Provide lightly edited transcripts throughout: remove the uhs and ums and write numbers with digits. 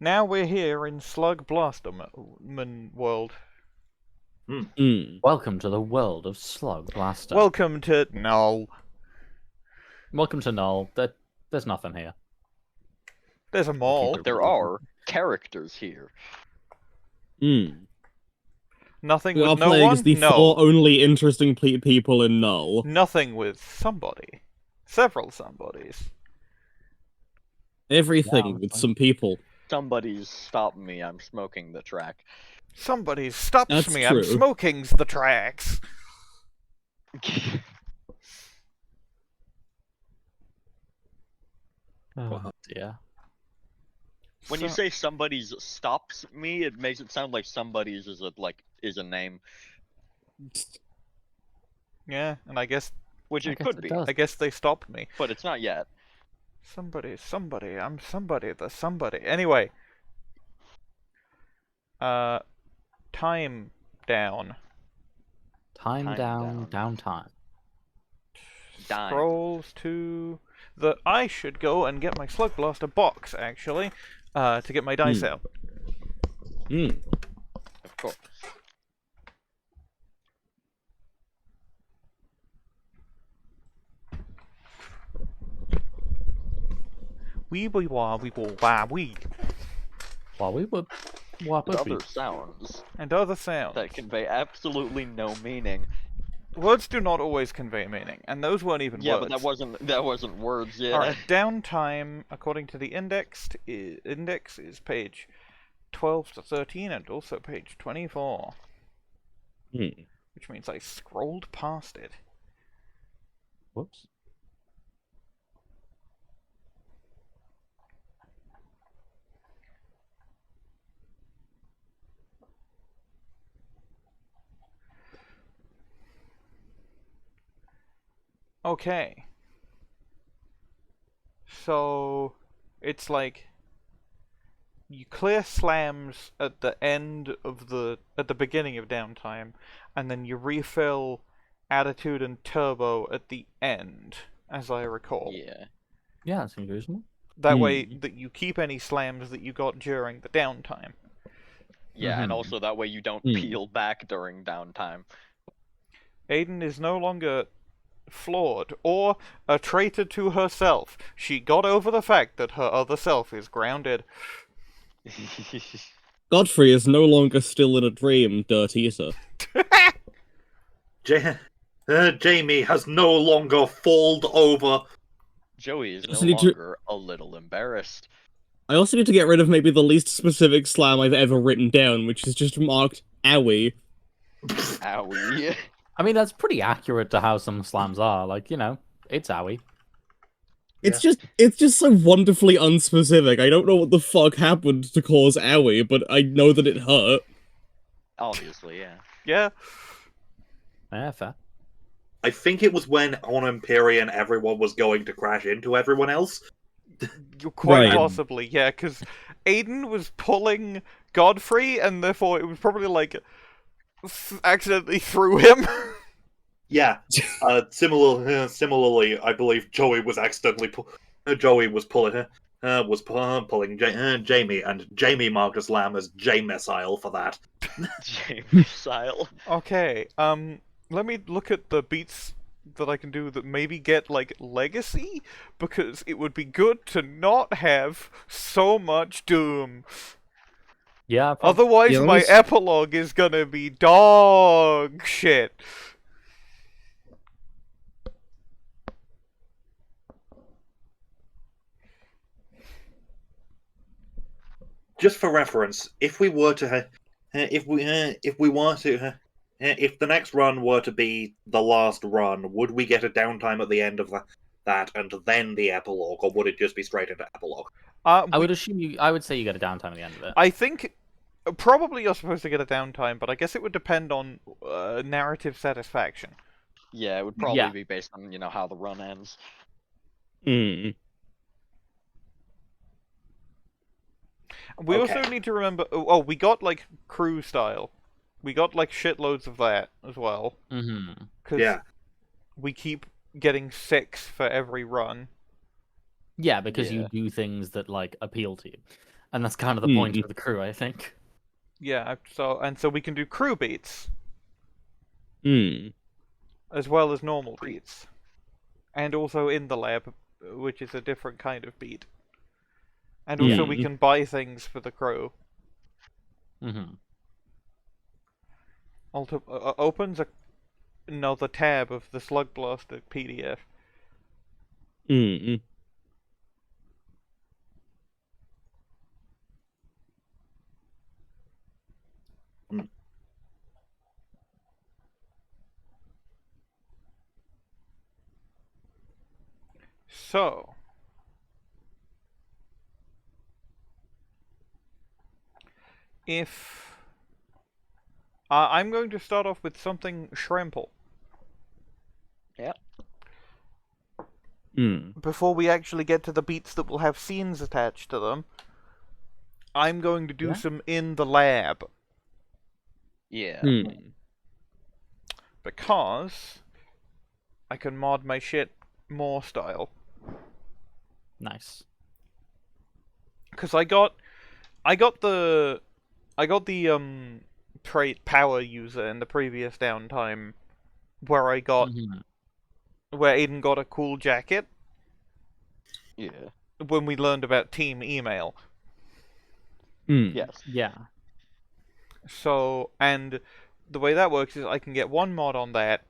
Now we're here in Slugblaster world. Welcome to the world of Slugblaster. Welcome to Null. Welcome to Null. There's nothing here. There's a mall. But there are characters here. Nothing We with are no playing one? as the No. four only interesting people in Null. Nothing with somebody. Several somebodies. Everything with some people. Somebody's stopped me. I'm smoking the track. Somebody stops That's me. true. I'm smoking's the tracks. Oh dear. When you say somebody's stops me, it makes it sound like somebody's is a name, Yeah, and I guess which could be, does. I guess they stopped me. but it's not yet. Somebody, I'm somebody, the somebody. Anyway. Time down. Time down. Dime. Scrolls to the... I should go and get my Slugblaster box, actually, to get my dice out. Of course. Wee wee wah wee wah wah wee. While we were... Other sounds And other sounds. that convey absolutely no meaning. Words do not always convey meaning, and those weren't even Yeah, words. but that wasn't words yet. Alright, downtime, according to the index is page 12 to 13 and also page 24. Which means I scrolled past it. Whoops. Okay. So, it's like you clear slams at the end of at the beginning of downtime, and then you refill attitude and turbo at the end, as I recall. Yeah. Yeah, that seems reasonable. That way that you keep any slams that you got during the downtime. Yeah, and also that way you don't peel back during downtime. Aiden is no longer flawed or a traitor to herself. She got over the fact that her other self is grounded. Godfrey is no longer still in a dream, Dirt Eater. Jamie has no longer falled over. Joey is no Also need to- longer a little embarrassed. I also need to get rid of maybe the least specific slam I've ever written down, which is just marked Owie. Owie. I mean, that's pretty accurate to how some slams are. Like, you know, it's owie. It's just so wonderfully unspecific. I don't know what the fuck happened to cause Owie, but I know that it hurt. Obviously, yeah. Yeah. Yeah, fair. I think it was when on Empyrean everyone was going to crash into everyone else. Quite Right. possibly, yeah, because Aiden was pulling Godfrey, and therefore it was probably like accidentally threw him. Yeah. Similarly, I believe Joey was accidentally pulling Jamie, and Jamie marked a slam as J-Missile for that. Jamie Sile. Okay, let me look at the beats that I can do that maybe get, like, legacy, because it would be good to not have so much Doom. Yeah, Otherwise, Yeah, my let's- epilogue is gonna be dog shit. Just for reference, if the next run were to be the last run, would we get a downtime at the end of that and then the epilogue, or would it just be straight into epilogue? I would assume I would say you get a downtime at the end of it. I think probably you're supposed to get a downtime, but I guess it would depend on narrative satisfaction. Yeah, it would probably Yeah. be based on, how the run ends. We also Okay. need to remember. Oh, we got like crew style. We got like shitloads of that as well. Mm-hmm. Because Yeah. we keep getting 6 for every run. Yeah, because Yeah. you do things that, like, appeal to you. And that's kind of the point Mm. of the crew, I think. Yeah, so we can do crew beats Hmm. as well as normal beats, and also in the lab, which is a different kind of beat. And also we Hmm. can buy things for the crew. Mm-hmm. Opens another tab of the Slugblaster PDF. Hmm. So, if I'm going to start off with something shrimple Hmm. before we actually get to the beats that will have scenes attached to them. I'm going to do Yeah? some in the lab Yeah. Hmm. because I can mod my shit more style. Nice. Because I got the trait power user in the previous downtime where Mhm. where Aiden got a cool jacket Yeah. when we learned about team email. Hmm. Yes. Yeah. So, and the way that works is I can get one mod on that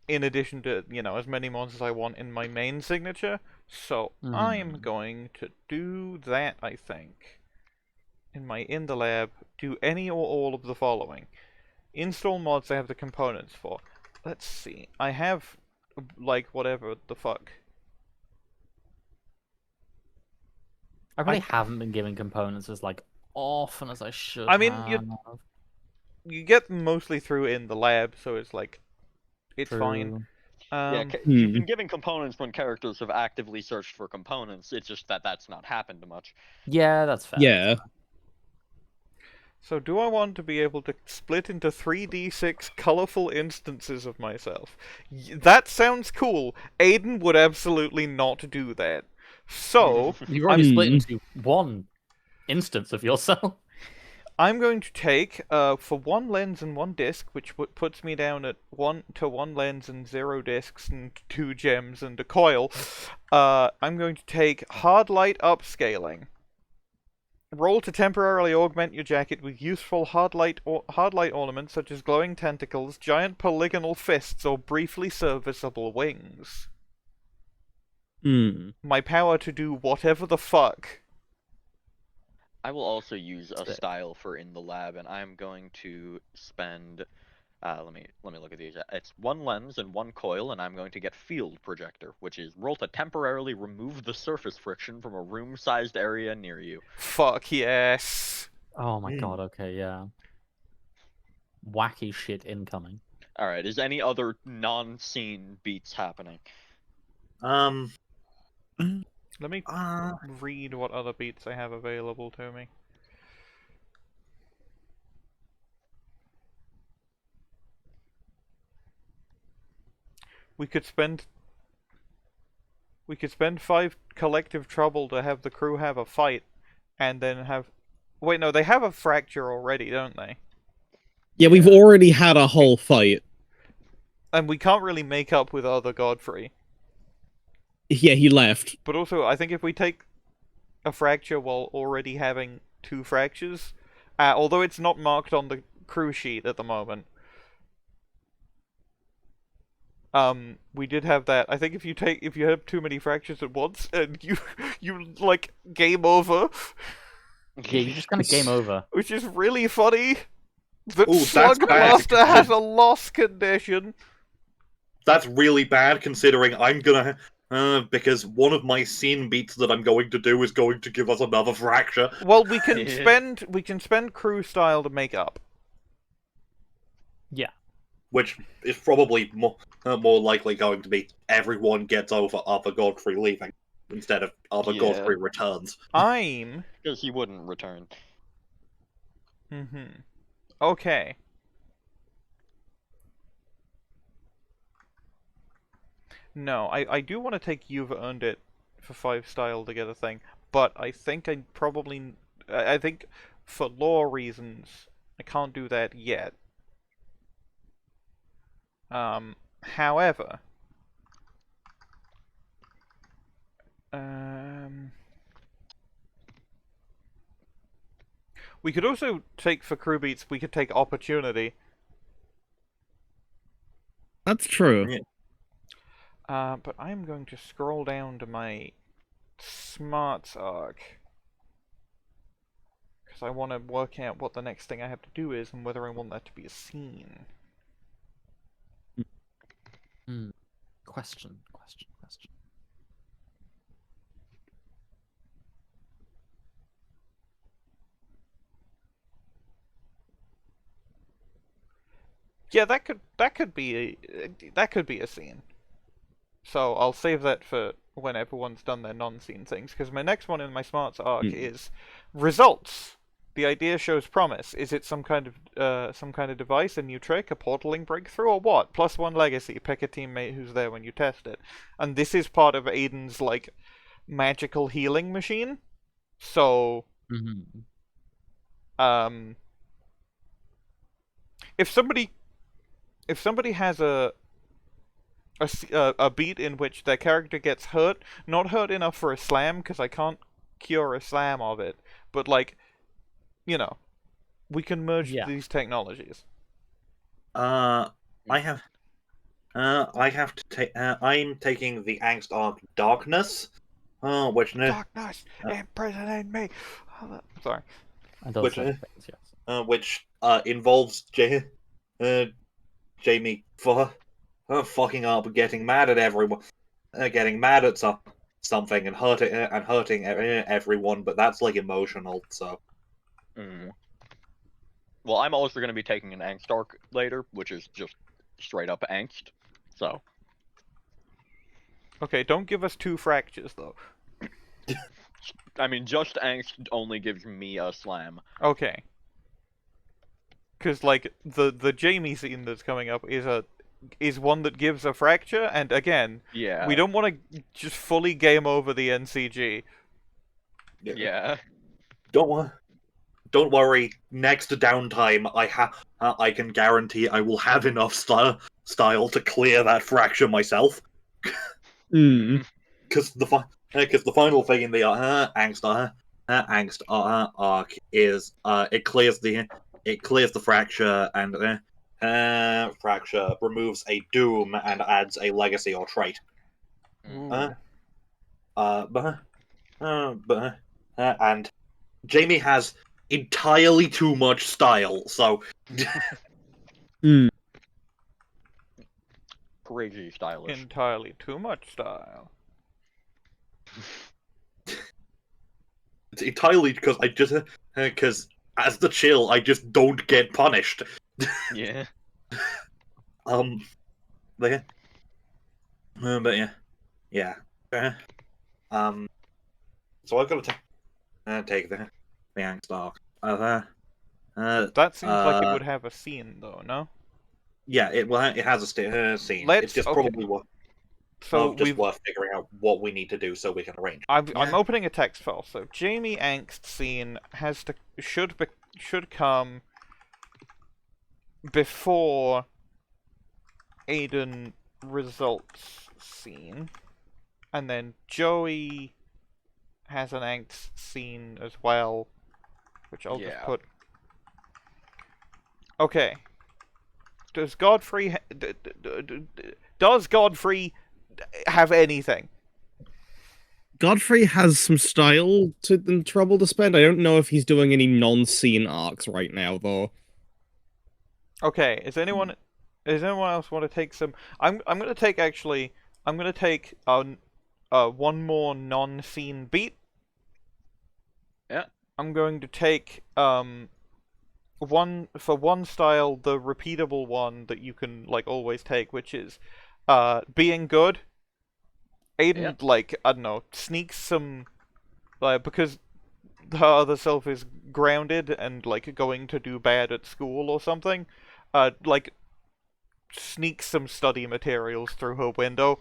in addition to, as many mods as I want in my main signature. So I'm Mhm. going to do that, I think. In the lab, do any or all of the following. Install mods I have the components for. Let's see. I have, like, whatever the fuck. I really haven't been given components as like often as I should I mean, have. you get them mostly through in the lab, so it's like, it's fine. True. Yeah, Um, you've been giving components when characters have actively searched for components. It's just that that's not happened much. Yeah, that's fair. Yeah. So do I want to be able to split into 3d6 colorful instances of myself? That sounds cool. Aiden would absolutely not do that. So, You've already split Hmm. into one instance of yourself. I'm going to take, for one lens and one disc, which puts me down at one lens and 0 discs and 2 gems and a coil, I'm going to take hard light upscaling. Roll to temporarily augment your jacket with useful hard light ornaments such as glowing tentacles, giant polygonal fists, or briefly serviceable wings. Hmm. My power to do whatever the fuck. I will also use a Sick. style for in the lab, and I'm going to spend. Let me look at these. It's one lens and one coil, and I'm going to get field projector, which is roll to temporarily remove the surface friction from a room-sized area near you. Fuck yes. Oh my Mm. god, okay, yeah. Wacky shit incoming. All right. Is any other non-scene beats happening? Let me read what other beats I have available to me. We could spend 5 collective trouble to have the crew have a fight, and then have. Wait, no, they have a fracture already, don't they? Yeah, we've already had a whole fight. And we can't really make up with other Godfrey. Yeah, he left. But also, I think if we take a fracture while already having 2 fractures, although it's not marked on the crew sheet at the moment, we did have that. I think if you have too many fractures at once, and you like game over, Yeah, you just kind of game over. which is really funny. That Ooh, that's bad. Slugblaster has a loss condition. That's really bad considering I'm gonna. Because one of my scene beats that I'm going to do is going to give us another fracture. Well, we can spend crew style to make up. Yeah. Which is probably more likely going to be everyone gets over Arthur Godfrey leaving instead of Arthur Yeah. Godfrey returns. I'm. Because he wouldn't return. Okay. No, I do want to take You've Earned It for 5 style to get a thing, but I think I think for lore reasons, I can't do that yet. However, we could also take for crew beats. We could take opportunity. That's true. Yeah. But I'm going to scroll down to my smarts arc because I want to work out what the next thing I have to do is and whether I want that to be a scene. Question. Yeah, that could be a scene. So I'll save that for when everyone's done their non-scene things, because my next one in my smarts arc is results. The idea shows promise. Is it some kind of device, a new trick, a portaling breakthrough, or what? +1 legacy. Pick a teammate who's there when you test it. And this is part of Aiden's like magical healing machine. So if somebody has a beat in which their character gets hurt, not hurt enough for a slam, because I can't cure a slam of it, but like, you know, we can merge these technologies. I have to take. I'm taking the Angst Arc Darkness, which Darkness imprisoning me. Sorry. And those things, yes. Which involves Jamie for fucking up, getting mad at everyone, getting mad at something, and hurting everyone. But that's like emotional, so. Well, I'm also going to be taking an Angst Arc later, which is just straight up Angst. So. Okay, don't give us 2 fractures though. I mean, just Angst only gives me a slam. Okay. Because like the Jamie scene that's coming up is one that gives a fracture, and again, we don't want to just fully game over the NCG. Yeah. Don't worry. Next downtime, I can guarantee I will have enough style to clear that fracture myself. Because the final thing in the Angst arc is it clears the fracture, and fracture removes a doom and adds a legacy or trait. And Jamie has entirely too much style, so. Crazy stylish. Entirely too much style. It's entirely because as the chill, I just don't get punished. Yeah. But yeah. So I've got to take the Angst Arc. That seems like it would have a scene, though, no? Yeah, it has a scene. It's just probably worth figuring out what we need to do so we can arrange. I'm opening a text file. So Jamie Angst scene should come before Aiden results scene, and then Joey has an Angst scene as well, which I'll just put. Okay. Does Godfrey have anything? Godfrey has some style and trouble to spend. I don't know if he's doing any non-scene arcs right now, though. Okay, does anyone else want to take some? I'm gonna take one more non-scene beat. Yeah. I'm going to take one style, the repeatable one that you can like always take, which is being good. Aiden, like, I don't know, sneaks some, like, because her other self is grounded and like going to do bad at school or something, like sneaks some study materials through her window,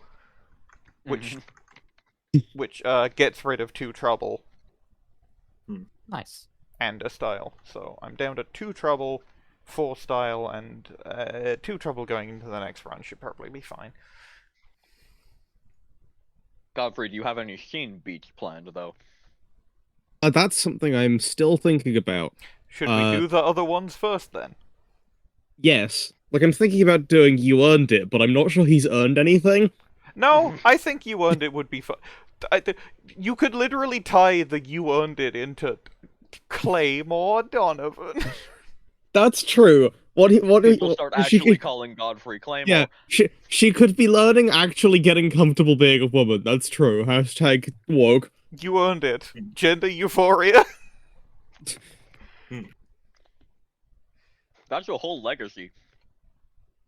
which gets rid of 2 trouble. Nice. and a style. So I'm down to 2 trouble, 4 style, and 2 trouble going into the next run should probably be fine. Godfrey, do you have any scene beats planned though? That's something I'm still thinking about. Should we do the other ones first then? Yes. Like, I'm thinking about doing You Earned It, but I'm not sure he's earned anything. No, I think You Earned It would be fun. You could literally tie the You Earned It into Claymore Donovan. That's true. People start she actually could, calling Godfrey Claymore. yeah, she could be learning actually getting comfortable being a woman. That's true. Hashtag woke. You earned it. Gender euphoria. That's your whole legacy.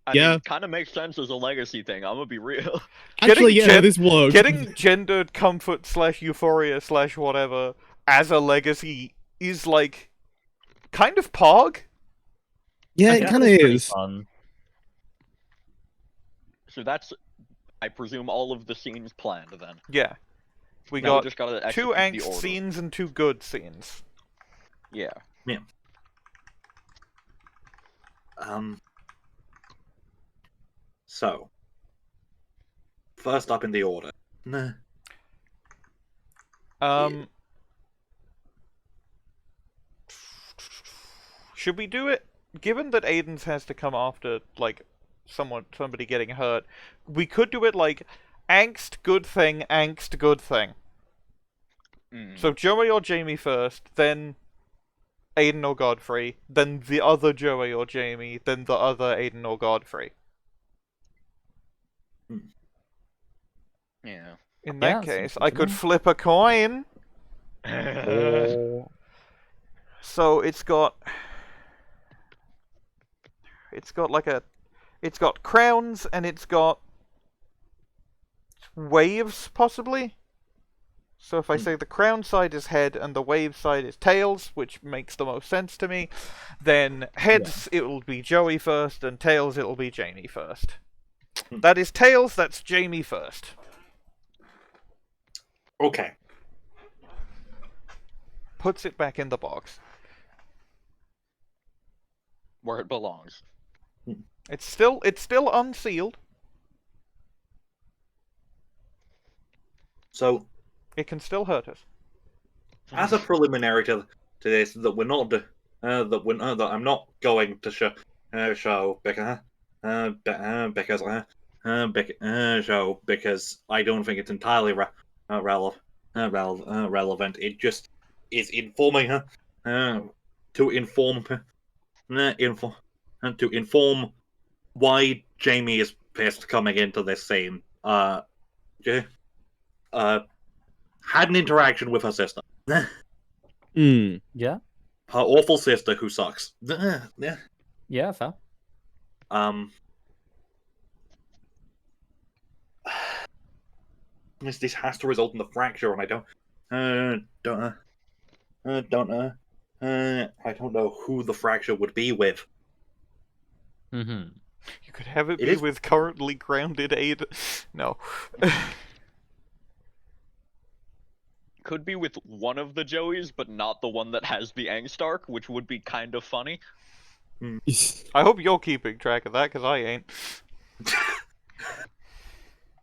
I Yeah. mean, kind of makes sense as a legacy thing. I'm gonna be real. Actually, Getting yeah, this works. Getting gendered comfort / euphoria / whatever as a legacy is like kind of pog. Yeah, I it think kind of it's pretty is. fun. So that's, I presume, all of the scenes planned then. Yeah. We Now we got just gotta 2 execute the angst order. scenes and 2 good scenes. Yeah. So, first up in the order. Nah. Should we do it? Given that Aiden's has to come after, like, somebody getting hurt, we could do it like angst, good thing, angst, good thing. So Joey or Jamie first, then Aiden or Godfrey, then the other Joey or Jamie, then the other Aiden or Godfrey. Yeah. In Yeah, that that seems case, good I to could me. flip a coin. Oh. So it's got like it's got crowns and it's got waves possibly. So if I say the crown side is head and the wave side is tails, which makes the most sense to me, then heads it will be Joey first and tails it will be Jamie first. That is tails, that's Jamie first. Okay. Puts it back in the box. Where it belongs. It's still unsealed. So, It can still hurt us. as a preliminary to this, that we're not that I'm not going to show Becca show because I don't think it's entirely relevant. It just is informing her to inform why Jamie is pissed coming into this scene. Had an interaction with her sister. Hmm. Yeah, Her awful sister who sucks. Yeah. yeah, fair. This has to result in the fracture, and I don't know who the fracture would be with. Mm-hmm. You could have it It be is- with currently grounded Aiden. No. Could be with one of the Joeys, but not the one that has the angst arc, which would be kind of funny. I hope you're keeping track of that, because I ain't.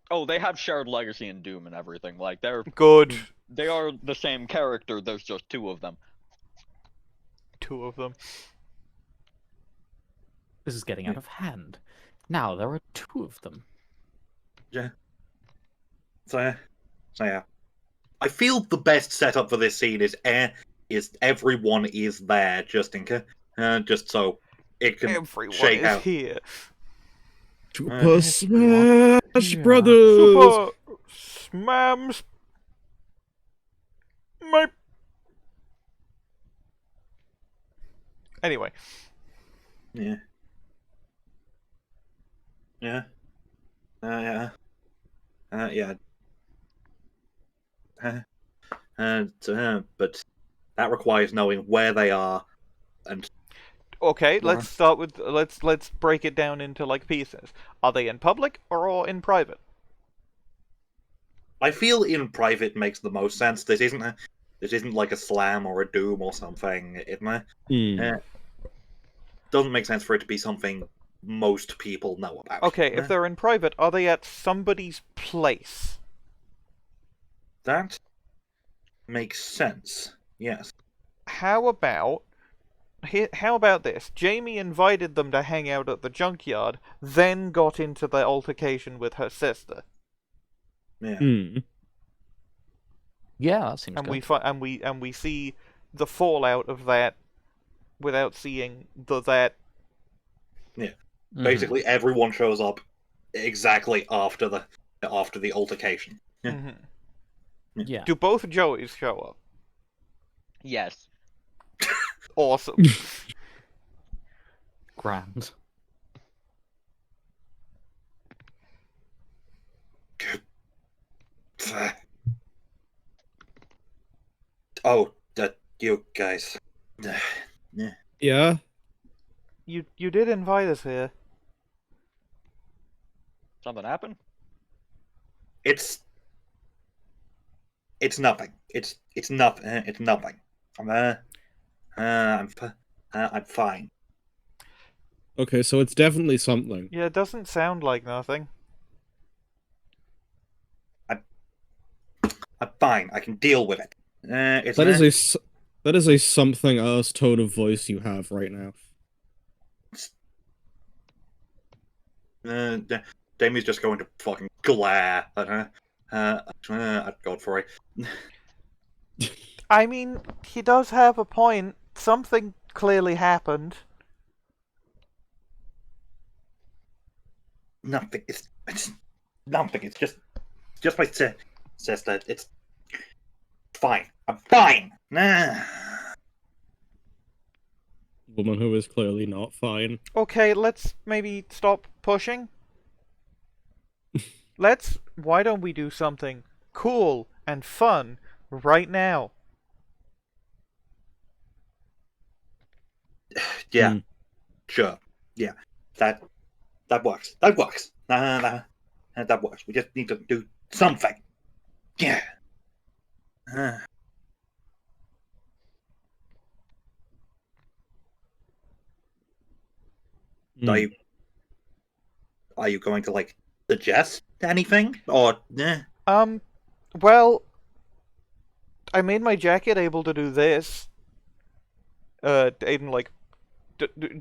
Oh, they have shared legacy and Doom and everything. Like Good. they are the same character. There's just 2 of them. 2 of them. This is getting out of hand. Now there are 2 of them. So yeah. I feel the best setup for this scene is everyone is there just so it can Everyone shake is out. here. Super Yeah. Smash Brothers! Super Smams. My. Anyway. Yeah. Yeah. Yeah. Yeah. But that requires knowing where they are and Okay, Why? let's start with let's break it down into like pieces. Are they in public or in private? I feel in private makes the most sense. This isn't This isn't like a slam or a doom or something. Hmm. Doesn't make sense for it to be something most people know about. Okay, if they're in private, are they at somebody's place? That makes sense. Yes. How about this? Jamie invited them to hang out at the junkyard, then got into the altercation with her sister, Yeah. Hmm. Yeah, that seems and good. we see the fallout of that without seeing that. Mhm. Basically, everyone shows up exactly after the altercation. Yeah. Mhm. Yeah. Do both Joeys show up? Yes. Awesome. Grand. Oh, you guys. Yeah. You did invite us here. Something happened? It's nothing. It's nothing. It's nothing. I'm fine. Okay, so it's definitely something. Yeah, it doesn't sound like nothing. I'm fine. I can deal with it. It's That is a something else tone of voice you have right now. Damien's just going to fucking glare at her. At Godfrey. I mean, he does have a point. Something clearly happened. Nothing. It's nothing. It's just my sister. It's fine. I'm fine. Woman who is clearly not fine. Okay, let's maybe stop pushing. Why don't we do something cool and fun right now? Yeah. Hmm. Sure. Yeah. That works. That works. That works. We just need to do something. Yeah. Hmm. Are you going to like suggest anything or Well, I made my jacket able to do this. Aiden, like,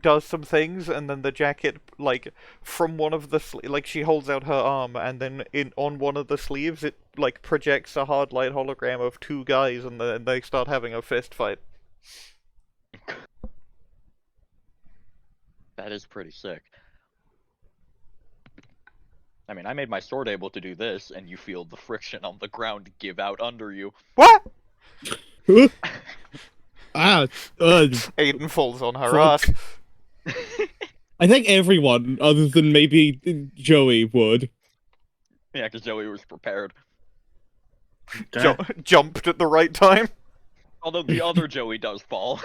does some things, and then the jacket, like, from one of the like, she holds out her arm, and then on one of the sleeves, it like projects a hard light hologram of two guys, and then they start having a fist fight. That is pretty sick. I mean, I made my sword able to do this, and you feel the friction on the ground give out under you. What? Ah, Aiden falls on her Fuck. ass. I think everyone, other than maybe Joey, would. Yeah, because Joey was prepared. Jumped at the right time. Although the other Joey does fall.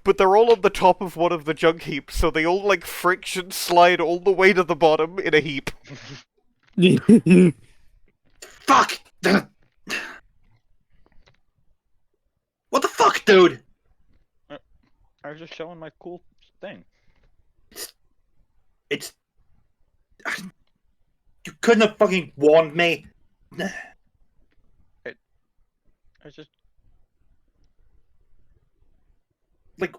But they're all on the top of one of the junk heaps, so they all, like, friction slide all the way to the bottom in a heap. fuck? What the fuck, dude? I was just showing my cool thing. It's you couldn't have fucking warned me. I was just Like,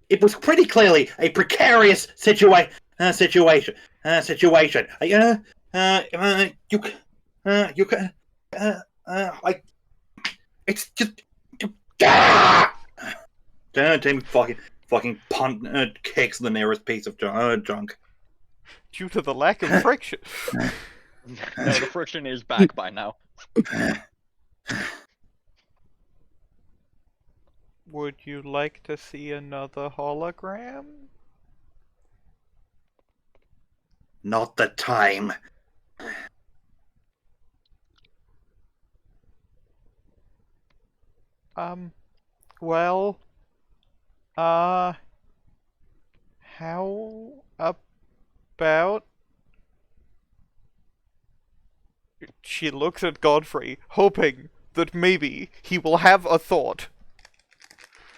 it was pretty clearly a precarious situation. Like, it's just. Tim fucking kicks the nearest piece of junk. Due to the lack of friction. no, the friction is back by now. Would you like to see another hologram? Not the time. Well, how about... She looks at Godfrey, hoping that maybe he will have a thought,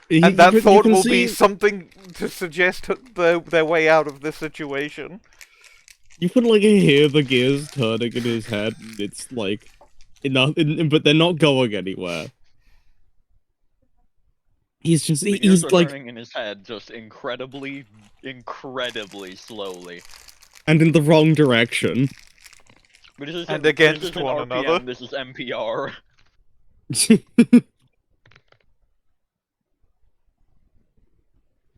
You- and that you thought can will see, be something to suggest their way out of this situation. You can like hear the gears turning in his head. And it's like enough, but they're not going anywhere. He's just The gears he's are like, turning in his head just incredibly slowly. and in the wrong direction. But this And isn't, against this isn't one RPM, another. this is NPR.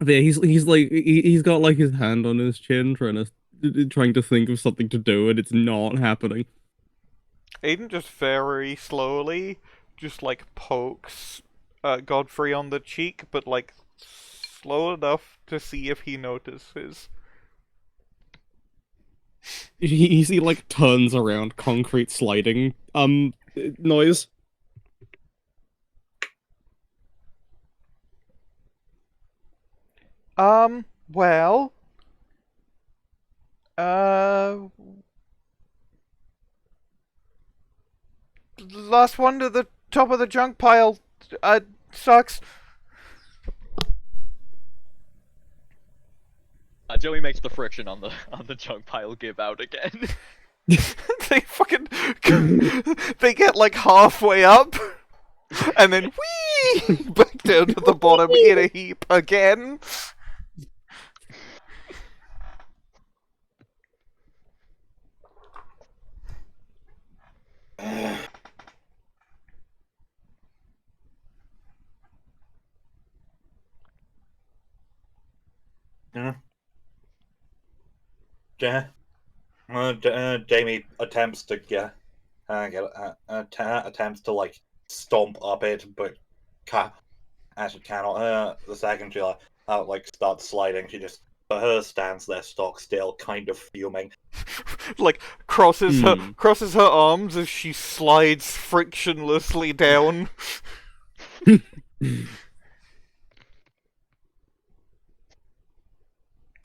Yeah, he's like he's got like his hand on his chin, trying to think of something to do, and it's not happening. Aiden just very slowly just like pokes Godfrey on the cheek, but like slow enough to see if he notices. He like turns around, concrete sliding noise. Well, uh, last one to the top of the junk pile, sucks. Joey makes the friction on the junk pile give out again. They fucking, they get like halfway up, and then whee back down to the bottom in a heap again. Jamie attempts to attempts to like stomp up it, but actually cannot. The second she like starts sliding, she just stands there stock still, kind of fuming. Like crosses her arms as she slides frictionlessly down.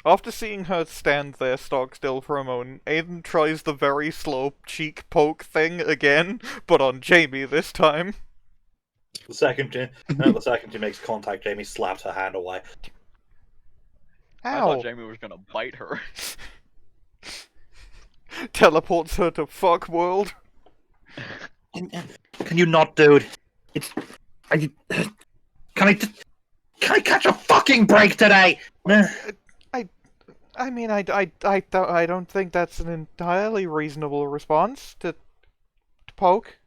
After seeing her stand there stock still for a moment, Aiden tries the very slow cheek poke thing again, but on Jamie this time. The second she makes contact, Jamie slaps her hand away. I Ow! thought Jamie was gonna bite her. Teleports her to fuck world. Can you not, dude? Can I catch a fucking break today? I mean, I don't think that's an entirely reasonable response to poke.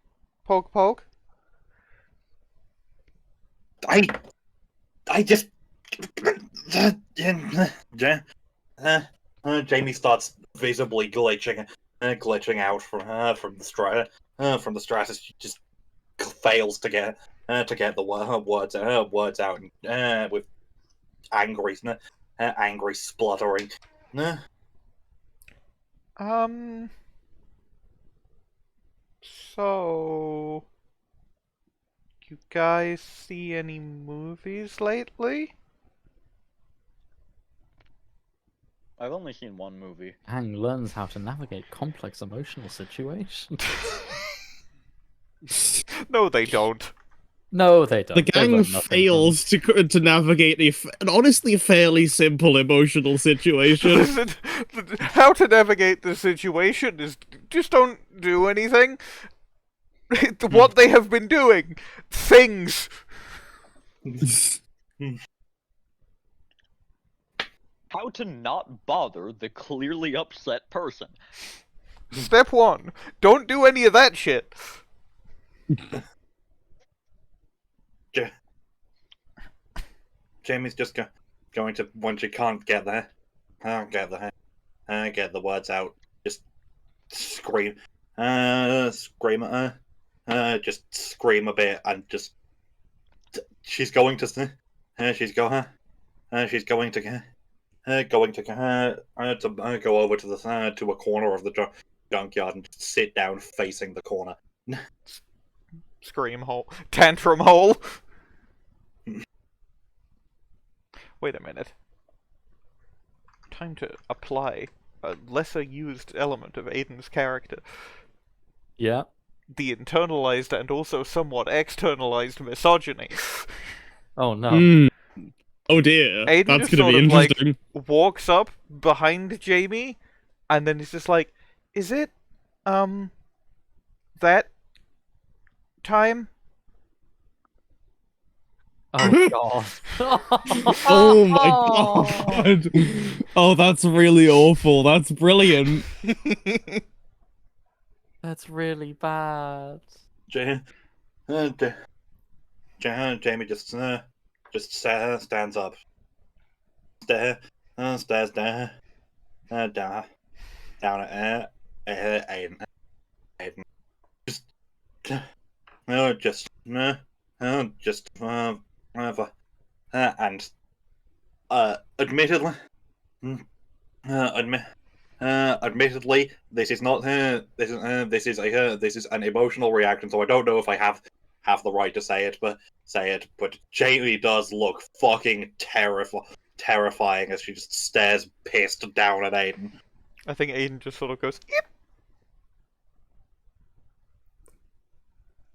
I just. Jamie starts visibly glitching out from the stratus. She just fails to get the words out with angry spluttering. So, you guys see any movies lately? I've only seen one movie. Hang learns how to navigate complex emotional situations. No, they don't. No, they don't. The They gang learn nothing fails to navigate an honestly fairly simple emotional situation. Listen, how to navigate the situation is just don't do anything. What they have been doing. Things. How to not bother the clearly upset person. Step 1. Don't do any of that shit. Jamie's just going to, when she can't get there, get the words out, just scream at her, just scream a bit, and just she's going to go over to the to a corner of the junkyard and just sit down facing the corner. Scream hole. Tantrum hole. Wait a minute. Time to apply a lesser used element of Aiden's character. Yeah. the internalized and also somewhat externalized misogyny. Oh no. Hmm. Oh dear. Aiden That's just gonna be sort of, like, interesting. walks up behind Jamie, and then he's just like, "Is it, that time?" Oh god. Oh my god. Oh, that's really awful. That's brilliant. That's really bad. Ja- Jamie just stands up, stares down at Aiden. Aiden. Just and admittedly, admit. Admittedly, this is not this is an emotional reaction, so I don't know if I have the right to say it. But Jamie does look fucking terrifying as she just stares pissed down at Aiden. I think Aiden just sort of goes, "Yep,"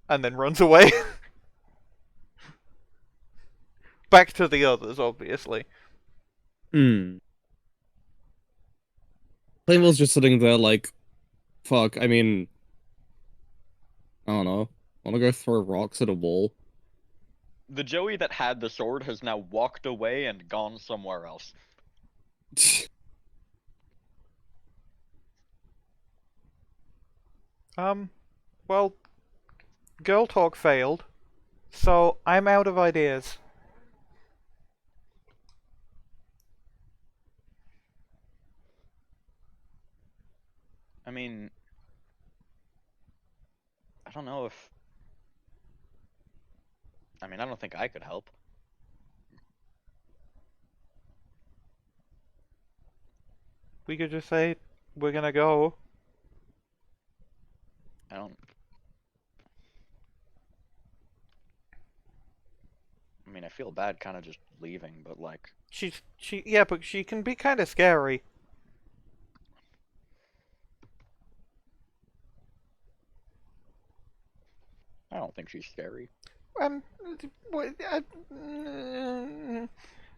and then runs away. Back to the others, obviously. Hmm. Playmobil's just sitting there like, fuck, I mean, I don't know. Wanna go throw rocks at a wall? The Joey that had the sword has now walked away and gone somewhere else. Well, girl talk failed, so I'm out of ideas. I mean, I don't know if. I mean, I don't think I could help. We could just say, we're gonna go. I don't. I mean, I feel bad kind of just leaving, but like. Yeah, but she can be kind of scary. I don't think she's scary. Um, uh,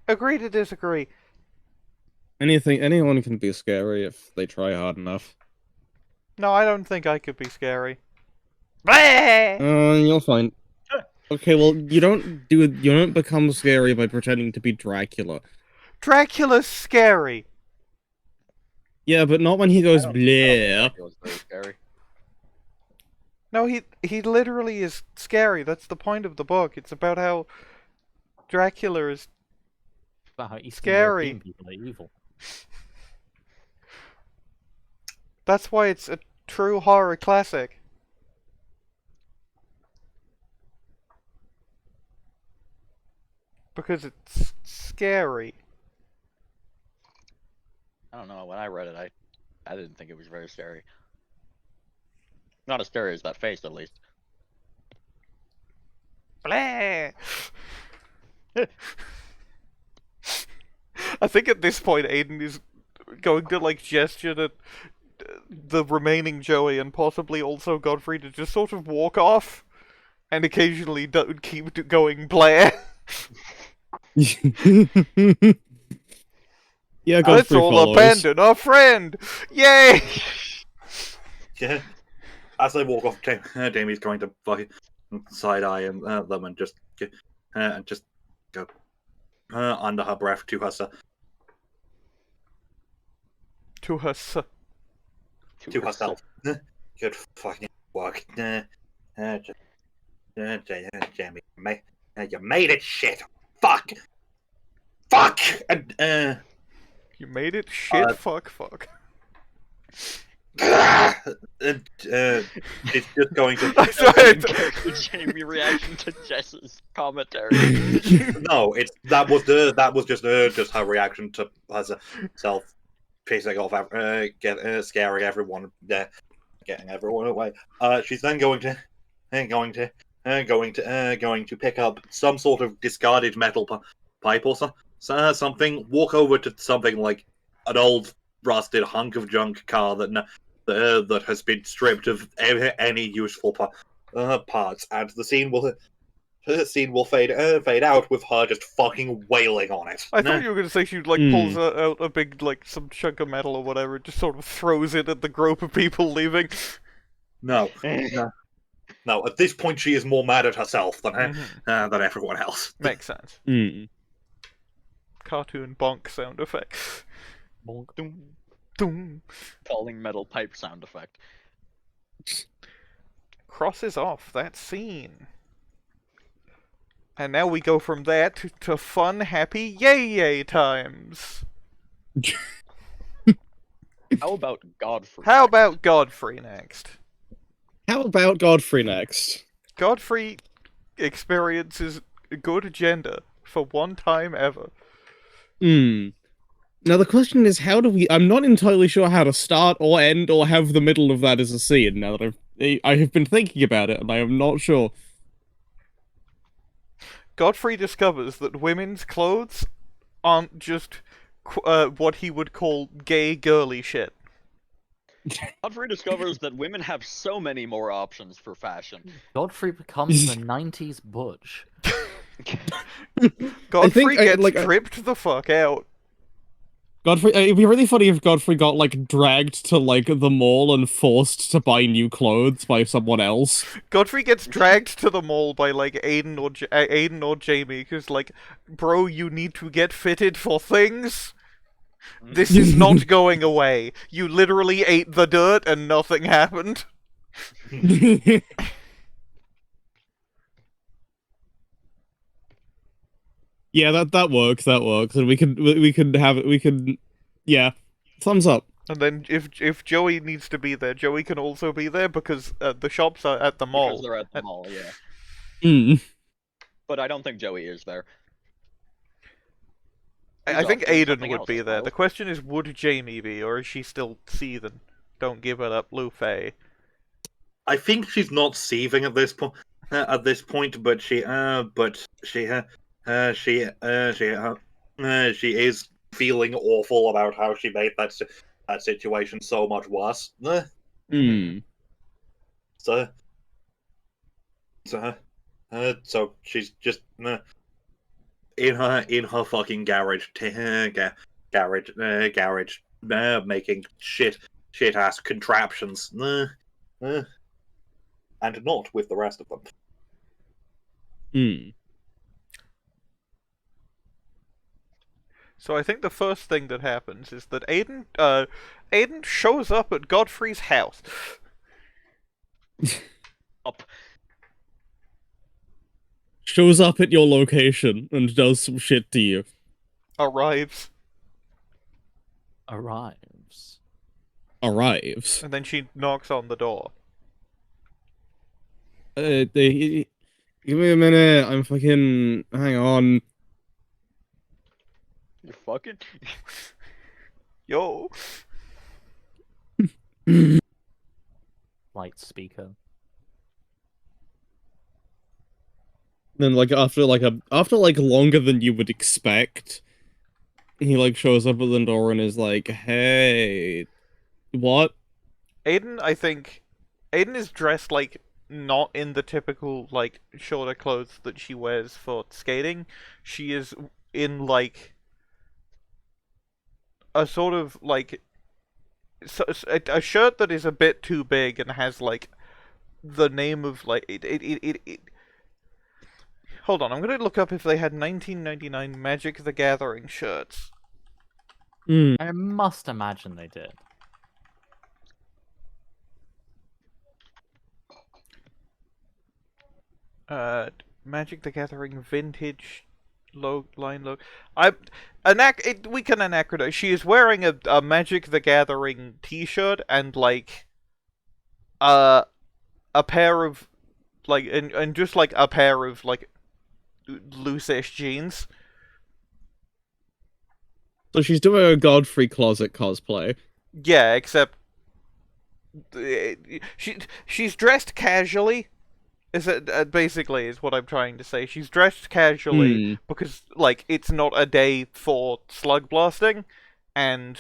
agree to disagree. Anyone can be scary if they try hard enough. No, I don't think I could be scary. Blah! You'll find. Okay, well, you don't become scary by pretending to be Dracula. Dracula's scary. Yeah, but not when he goes I don't think bleh. Dracula's very scary. No, he literally is scary. That's the point of the book. It's about how Dracula is About how Eastern Scary. European people are evil. That's why it's a true horror classic. Because it's scary. I don't know. When I read it, I didn't think it was very scary. Not as scary as that face, at least. Blah! I think at this point Aiden is going to like gesture at the remaining Joey and possibly also Godfrey to just sort of walk off and occasionally keep going blah. Yeah, Let's Godfrey all follows. abandon our friend! Yay! Yeah. As they walk off, Jamie's going to fucking side eye and them and just go under her breath to herself. To her son. To herself. Good fucking work. Jamie, you made it, shit. Fuck. And You made it? Shit, Uh, fuck. it's just going to. I'm sorry. Character Jamie reaction to Jess's commentary. No, that was just her reaction to herself pissing off, scaring everyone, getting everyone away. She's then going to pick up some sort of discarded metal pipe or something. Walk over to something like an old rusted hunk of junk car that that has been stripped of any useful parts, and the scene will fade out with her just fucking wailing on it. I thought you were going to say she like pulls out a big like some chunk of metal or whatever, just sort of throws it at the group of people leaving. No, no. At this point, she is more mad at herself than everyone else. Makes sense. Cartoon bonk sound effect. Bonk, doom. Doom. Falling metal pipe sound effect. Crosses off that scene. And now we go from that to fun, happy, yay times. How about Godfrey? How about Godfrey next? How about Godfrey next? Godfrey experiences good gender for one time ever. Now the question is, how do we... I'm not entirely sure how to start or end or have the middle of that as a scene, now that I have been thinking about it, and I am not sure. Godfrey discovers that women's clothes aren't just what he would call gay girly shit. Godfrey discovers that women have so many more options for fashion. Godfrey becomes the 90s Butch. Godfrey gets tripped the fuck out. Godfrey, it'd be really funny if Godfrey got, like, dragged to, like, the mall and forced to buy new clothes by someone else. Godfrey gets dragged to the mall by, like, Aiden or Jamie, because, like, bro, you need to get fitted for things. This is not going away. You literally ate the dirt and nothing happened. Yeah, that works. And we can have it. Yeah, thumbs up. And then if Joey needs to be there, Joey can also be there because the shops are at the mall. Because they're at the mall, yeah. But I don't think Joey is there. I think Aiden would be there. The question is, would Jamie be, or is she still seething? Don't give it up, Luffy. I think she's not seething at this point. But she is feeling awful about how she made that situation so much worse. So she's just in her fucking garage, making shit ass contraptions, and not with the rest of them. So I think the first thing that happens is that Aiden shows up at Godfrey's house. Shows up at your location and does some shit to you. Arrives. Arrives. And then she knocks on the door. Give me a minute. I'm fucking... Hang on. You're fucking... Yo. Light speaker. Then, like, after longer than you would expect, he, like, shows up at the door and is like, hey... What? Aiden is dressed, like, not in the typical, like, shorter clothes that she wears for skating. She is in, like, a sort of, like, a shirt that is a bit too big and has, like, the name of, like, Hold on, I'm gonna look up if they had 1999 Magic the Gathering shirts. I must imagine they did. Magic the Gathering vintage line logo. We can anachronize. She is wearing a Magic the Gathering T-shirt and like a pair of like and just like a pair of like loose-ish jeans. So she's doing a Godfrey Closet cosplay. Yeah, except she's dressed casually. Is it basically is what I'm trying to say? She's dressed casually because like it's not a day for slug blasting, and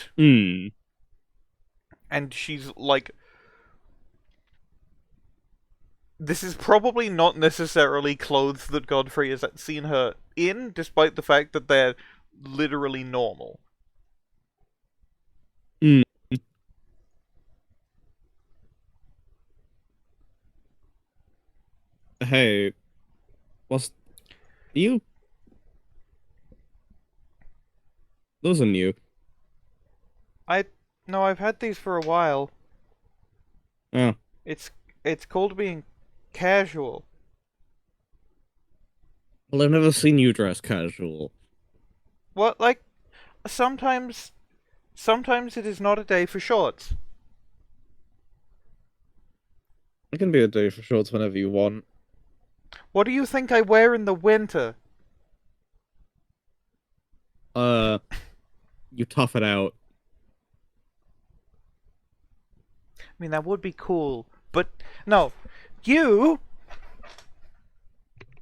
and she's like, this is probably not necessarily clothes that Godfrey has seen her in, despite the fact that they're literally normal. Mm. Hey, what's you? Those are new. No, I've had these for a while. Oh, It's called being casual. well, I've never seen you dress casual. What, like, sometimes it is not a day for shorts. It can be a day for shorts whenever you want. What do you think I wear in the winter? You tough it out. I mean, that would be cool, but no, you.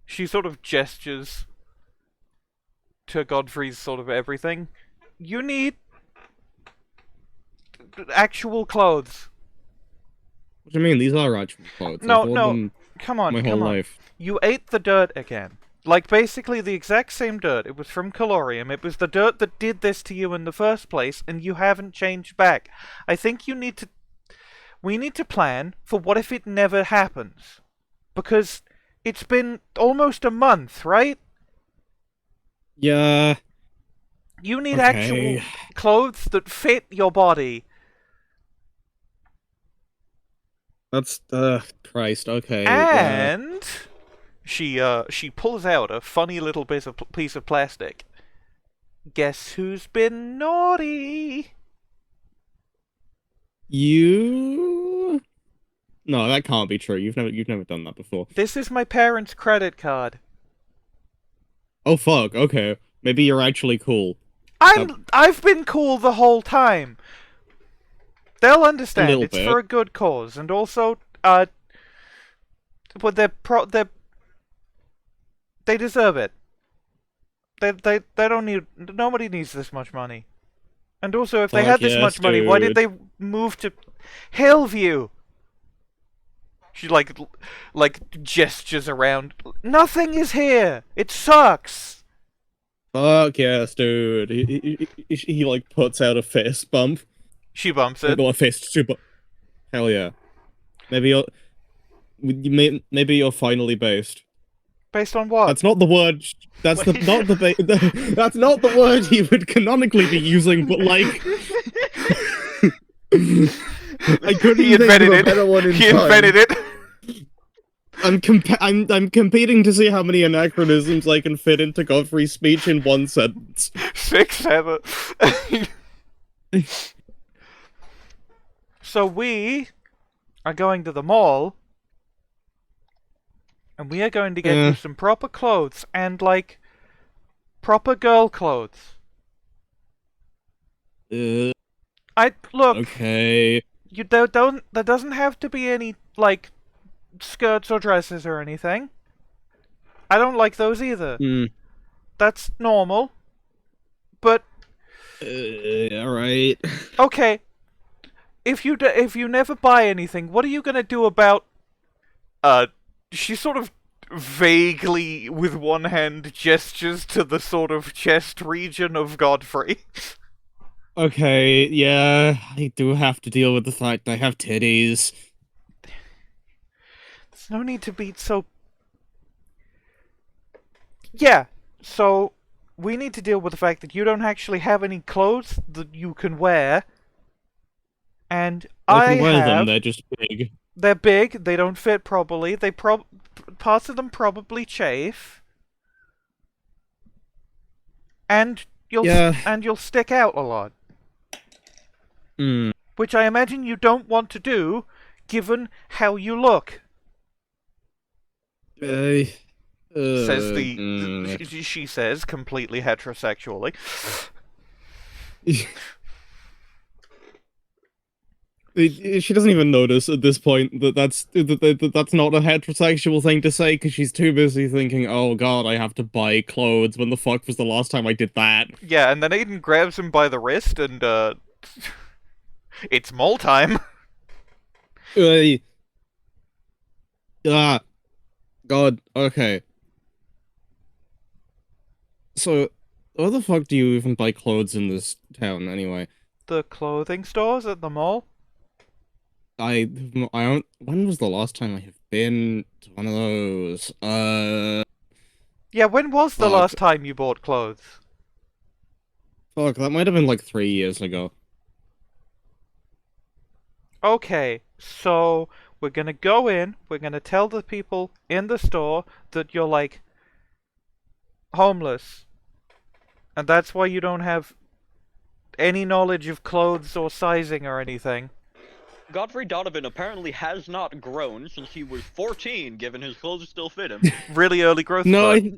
She sort of gestures to Godfrey's sort of everything. You need actual clothes. What do you mean? These are actual clothes. No, I've worn no, them come on, my whole come on. life. You ate the dirt again. Like, basically the exact same dirt. It was from Calorium. It was the dirt that did this to you in the first place, and you haven't changed back. I think you need to... We need to plan for what if it never happens. Because it's been almost a month, right? Yeah. You need Okay. actual clothes that fit your body. That's Christ. Okay. Yeah. And she pulls out a funny little piece of plastic. Guess who's been naughty? You? No, that can't be true. You've never done that before. This is my parents' credit card. Oh fuck. Okay. Maybe you're actually cool. I've been cool the whole time. They'll understand. little It's bit. for a good cause, and also, but they deserve it. They don't need. Nobody needs this much money. And also, if they Fuck had this yes, much money, why did dude. they move to Hillview? She like gestures around. Nothing is here. It sucks. Fuck yes, dude. He like puts out a fist bump. She bumps it. Not a fist, super. Hell yeah. Maybe you're finally based. Based on what? That's not the word. That's Wait. not the that's not the word you would canonically be using. But like, I couldn't He think of invented a it. better one in He time. invented it. I'm competing to see how many anachronisms I can fit into Godfrey's speech in one sentence. 6 ever. So we are going to the mall, and we are going to get you some proper clothes and like proper girl clothes. I look. Okay. You don't. There doesn't have to be any like skirts or dresses or anything. I don't like those either. That's normal. But alright. okay, if you never buy anything, what are you gonna do about? She sort of vaguely, with one hand, gestures to the sort of chest region of Godfrey. Okay, yeah, I do have to deal with the fact I have titties. There's no need to be so... Yeah, so we need to deal with the fact that you don't actually have any clothes that you can wear. And I can wear them, have... they're just big. They're big, they don't fit properly, parts of them probably chafe. And you'll stick out a lot. Which I imagine you don't want to do, given how you look. Says she says, completely heterosexually. She doesn't even notice at this point that that's not a heterosexual thing to say because she's too busy thinking, oh god, I have to buy clothes. When the fuck was the last time I did that? Yeah, and then Aiden grabs him by the wrist and It's mall time. Uh, ah, God. Okay. So, where the fuck do you even buy clothes in this town anyway? The clothing stores at the mall. I don't. When was the last time I have been to one of those? Yeah, when was the Fuck. last time you bought clothes? Fuck, that might have been like 3 years ago. Okay, so we're gonna go in, we're gonna tell the people in the store that you're like homeless. And that's why you don't have any knowledge of clothes or sizing or anything. Godfrey Donovan apparently has not grown since he was 14, given his clothes still fit him. Really early growth No, spurt.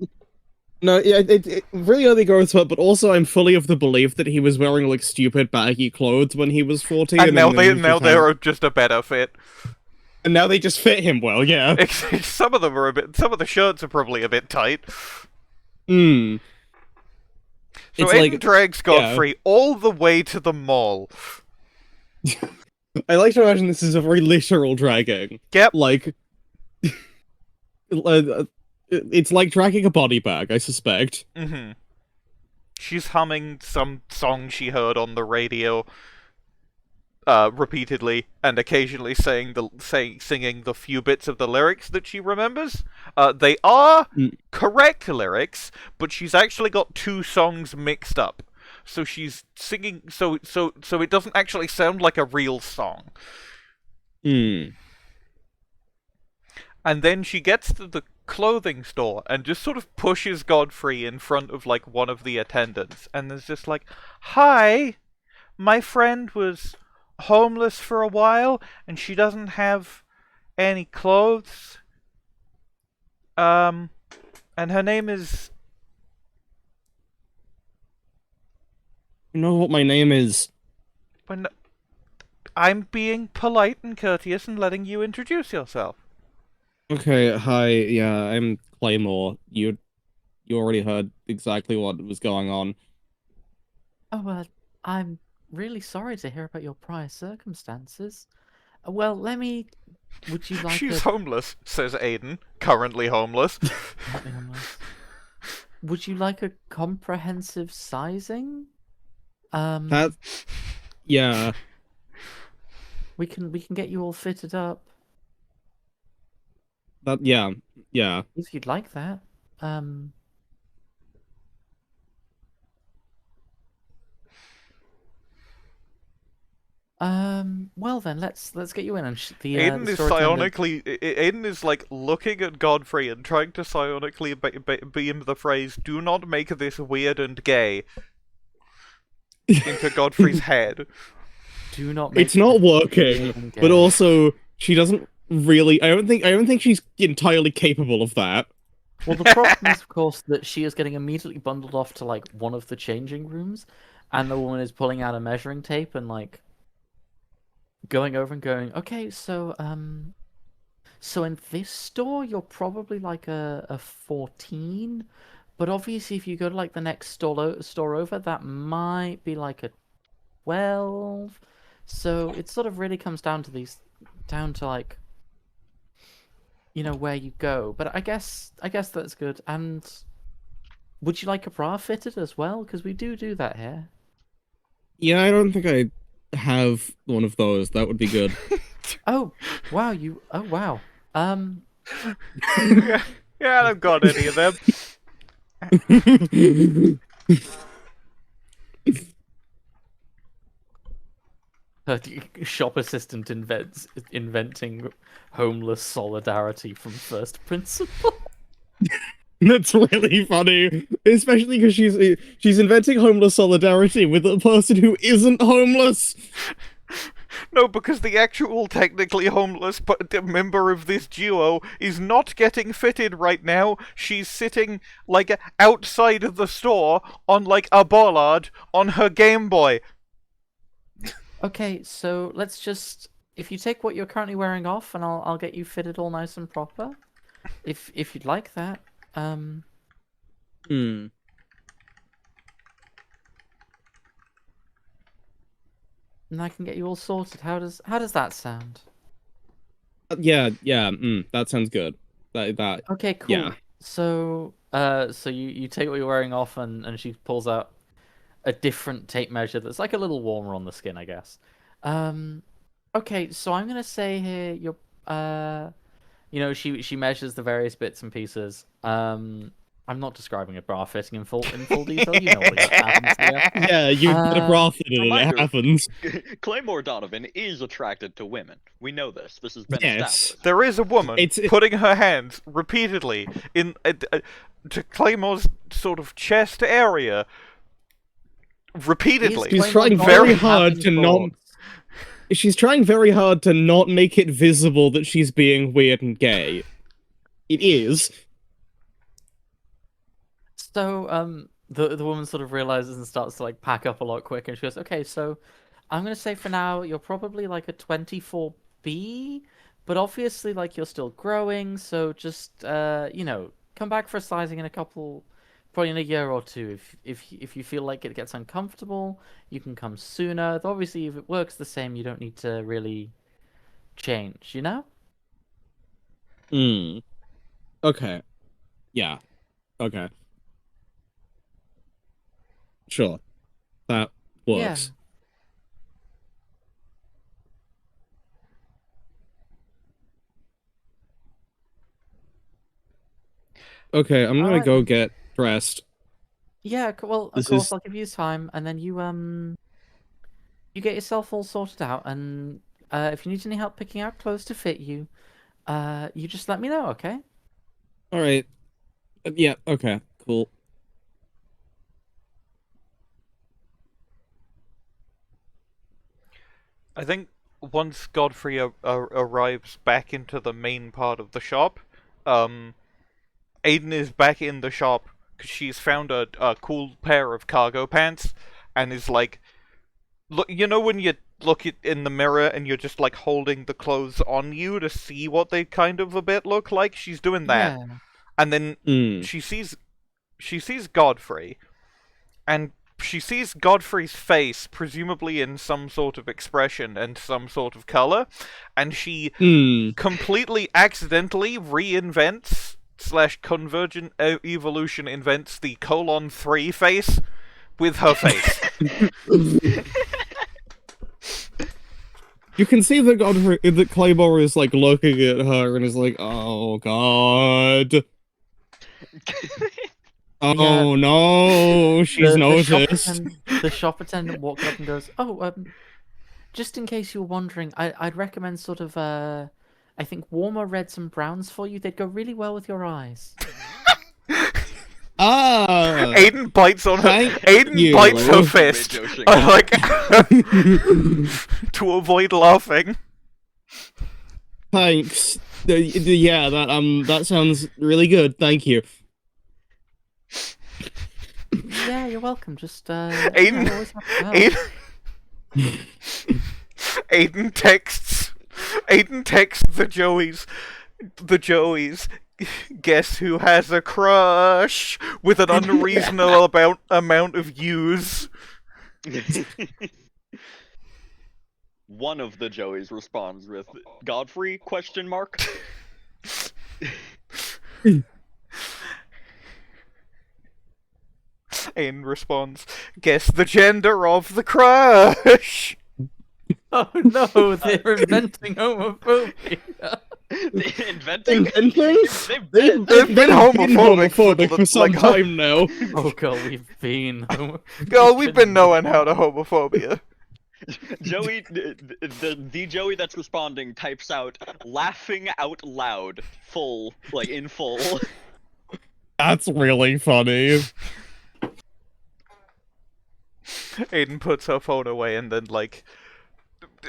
no, yeah, it really early growth spurt, but also I'm fully of the belief that he was wearing like stupid baggy clothes when he was 14, And now then he's just they're just a better fit. and now they just fit him well, yeah. Some of them are some of the shirts are probably a bit tight. Hmm. So It's Aiden like- drags Godfrey all the way to the mall. I like to imagine this is a very literal dragging. Yep. Like, it's like dragging a body bag, I suspect. Mm-hmm. She's humming some song she heard on the radio, repeatedly, and occasionally singing the few bits of the lyrics that she remembers. They are Mm. correct lyrics, but she's actually got two songs mixed up. So she's singing, so it doesn't actually sound like a real song. Hmm. And then she gets to the clothing store and just sort of pushes Godfrey in front of like one of the attendants, and there's just like, "Hi, my friend was homeless for a while, and she doesn't have any clothes. And her name is." You know what my name is? When I'm being polite and courteous and letting you introduce yourself. Okay, hi, yeah, I'm Claymore. You already heard exactly what was going on. Oh, I'm really sorry to hear about your prior circumstances. Well, would you like She's a... homeless, says Aiden, currently homeless. Let me almost- Would you like a comprehensive sizing? That, yeah, We can get you all fitted up yeah. if you'd like that. Well then, let's get you in. And Aiden the is store attendant- psionically. Aiden is like looking at Godfrey and trying to psionically beam the phrase "Do not make this weird and gay" into Godfrey's head. Do not make It's not it working, weird and but gay. also she doesn't really. I don't think she's entirely capable of that. Well, the problem is, of course, that she is getting immediately bundled off to like one of the changing rooms, and the woman is pulling out a measuring tape and like going over and going, "Okay, so in this store you're probably like a 14, but obviously if you go to like the next store over, that might be like a 12. So it sort of really comes down to like, where you go. But I guess that's good. And would you like a bra fitted as well? Because we do that here." Yeah, I don't think I have one of those. That would be good. Oh wow, oh wow. Yeah, I don't got any of them. Her shop assistant inventing homeless solidarity from first principle. That's really funny, especially because she's inventing homeless solidarity with a person who isn't homeless. No, because the actual technically homeless member of this duo is not getting fitted right now. She's sitting, like, outside of the store on, like, a bollard on her Game Boy. Okay, so let's just, if you take what you're currently wearing off, and I'll get you fitted all nice and proper, if you'd like that. and I can get you all sorted. How does that sound? Yeah, that sounds good. That Okay, cool. yeah. So you take what you're wearing off, and she pulls out a different tape measure that's like a little warmer on the skin, I guess. Um, okay, so I'm gonna say here you're she measures the various bits and pieces. I'm not describing a bra fitting in full detail. You know what happens there. Yeah, you get a Uh, bra fitted and it Reminder. happens. Claymore Donovan is attracted to women. We know this. This has been Yes. established. There is a woman It's- putting her hands repeatedly in to Claymore's sort of chest area. Repeatedly. She's Claymore trying not very having hard to not. thoughts. She's trying very hard to not make it visible that she's being weird and gay. It is. So the woman sort of realizes and starts to like pack up a lot quicker, and she goes, "Okay, so I'm gonna say for now you're probably like a 24B, but obviously like you're still growing, so just come back for sizing in probably in a year or two. If you feel like it gets uncomfortable, you can come sooner. Obviously, if it works the same, you don't need to really change, you know?" Hmm. Okay. Yeah. Okay. Sure. That Yeah. works. Okay, I'm gonna Alright. go get dressed. Yeah, well, of This course, is- I'll give you time, and then you get yourself all sorted out, and if you need any help picking out clothes to fit you, you just let me know, okay? Alright. Yeah, okay, cool. I think once Godfrey arrives back into the main part of the shop, Aiden is back in the shop because she's found a cool pair of cargo pants and is like, look, you know when you look in the mirror and you're just like holding the clothes on you to see what they kind of a bit look like? She's doing that, Yeah. and then Hmm. she sees Godfrey, and she sees Godfrey's face, presumably in some sort of expression and some sort of color, and she Hmm. completely accidentally reinvents / convergent evolution invents the :3 face with her face. You can see that Claymore is like looking at her and is like, "Oh God, oh no, she's noticed." The shop attendant walks up and goes, "Oh, just in case you were wondering, I'd recommend sort of I think warmer reds and browns for you. They'd go really well with your eyes." Ah, Aiden bites on her. thank Aiden you. bites her fist, Joshing. like to avoid laughing. Thanks. Yeah, that sounds really good. Thank you. Yeah, you're welcome. Just Aiden- always have to help. Aiden texts the Joeys. Guess who has a crush with an unreasonable amount of use. One of the Joeys responds with Godfrey ? Aiden responds, guess the gender of the crush. Oh no, they're inventing homophobia. Inventing? They've They've been homophobic for some like, time now. Oh god, we've been. Girl, we've been knowing how to homophobia. Joey, the Joey that's responding types out laughing out loud, in full. That's really funny. Aiden puts her phone away and then, like,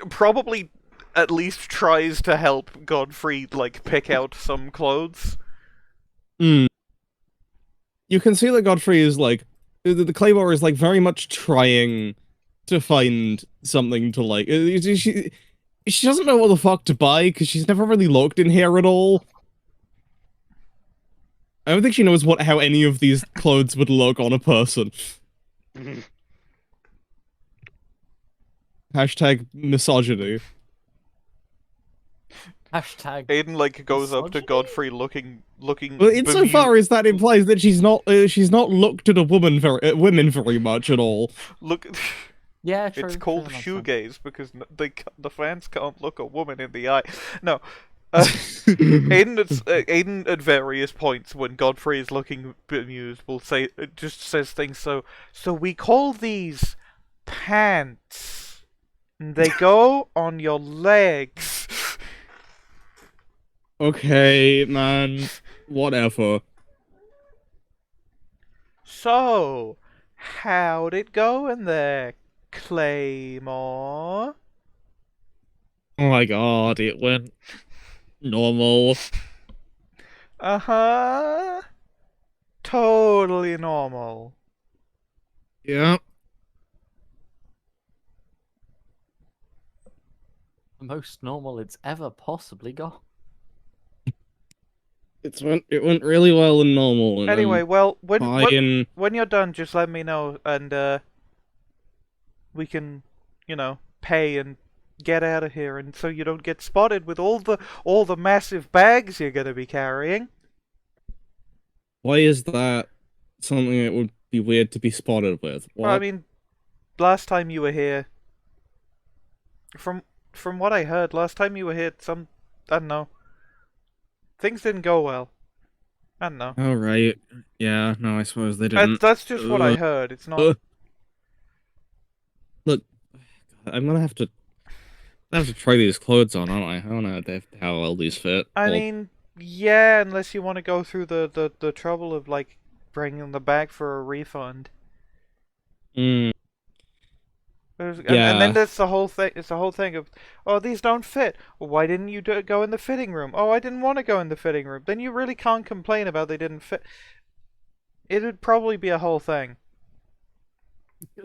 probably at least tries to help Godfrey, like, pick out some clothes. You can see that Godfrey is like, the Claymore is like very much trying to find something to like. She doesn't know what the fuck to buy because she's never really looked in here at all. I don't think she knows how any of these clothes would look on a person. Hashtag misogyny. Hashtag. Aiden like goes up to Misogyny? Godfrey looking Well, insofar as that implies that she's not looked at women very much at all. look. Yeah, true. It's called true, that makes sense. shoegaze because the fans can't look a woman in the eye. No. Aiden at various points when Godfrey is looking bemused will say just says things so we call these pants. And they go on your legs. Okay, man. Whatever. So, how'd it go in there, Claymore? Oh my god, it went normal. Uh-huh. Totally normal. Yeah. The most normal it's ever possibly got. It went really well and normal. And Anyway, well, fine. when you're done, just let me know, and we can, pay and get out of here, and so you don't get spotted with all the massive bags you're gonna be carrying. Why is that something that would be weird to be spotted with? What? Well, I mean, last time you were here, from what I heard, last time you were here, I don't know, things didn't go well. I don't know. Oh, right. Yeah, no, I suppose they didn't. That's just what I heard. It's not. Look, I'm gonna have to try these clothes on, aren't I? I don't know how well these fit. I mean, yeah, unless you want to go through the trouble of like bringing them back for a refund. Mm, And Yeah. then there's the whole thing. It's the whole thing of, oh, these don't fit. Well, why didn't you go in the fitting room? Oh, I didn't want to go in the fitting room. Then you really can't complain about they didn't fit. It'd probably be a whole thing.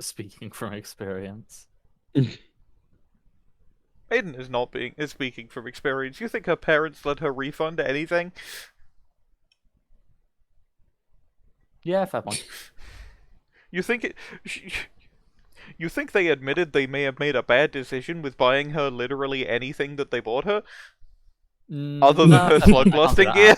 Speaking from experience. Aiden is speaking from experience. You think her parents let her refund anything? Yeah, fair point. You think it? You think they admitted they may have made a bad decision with buying her literally anything that they bought her? Other than her slug blasting gear?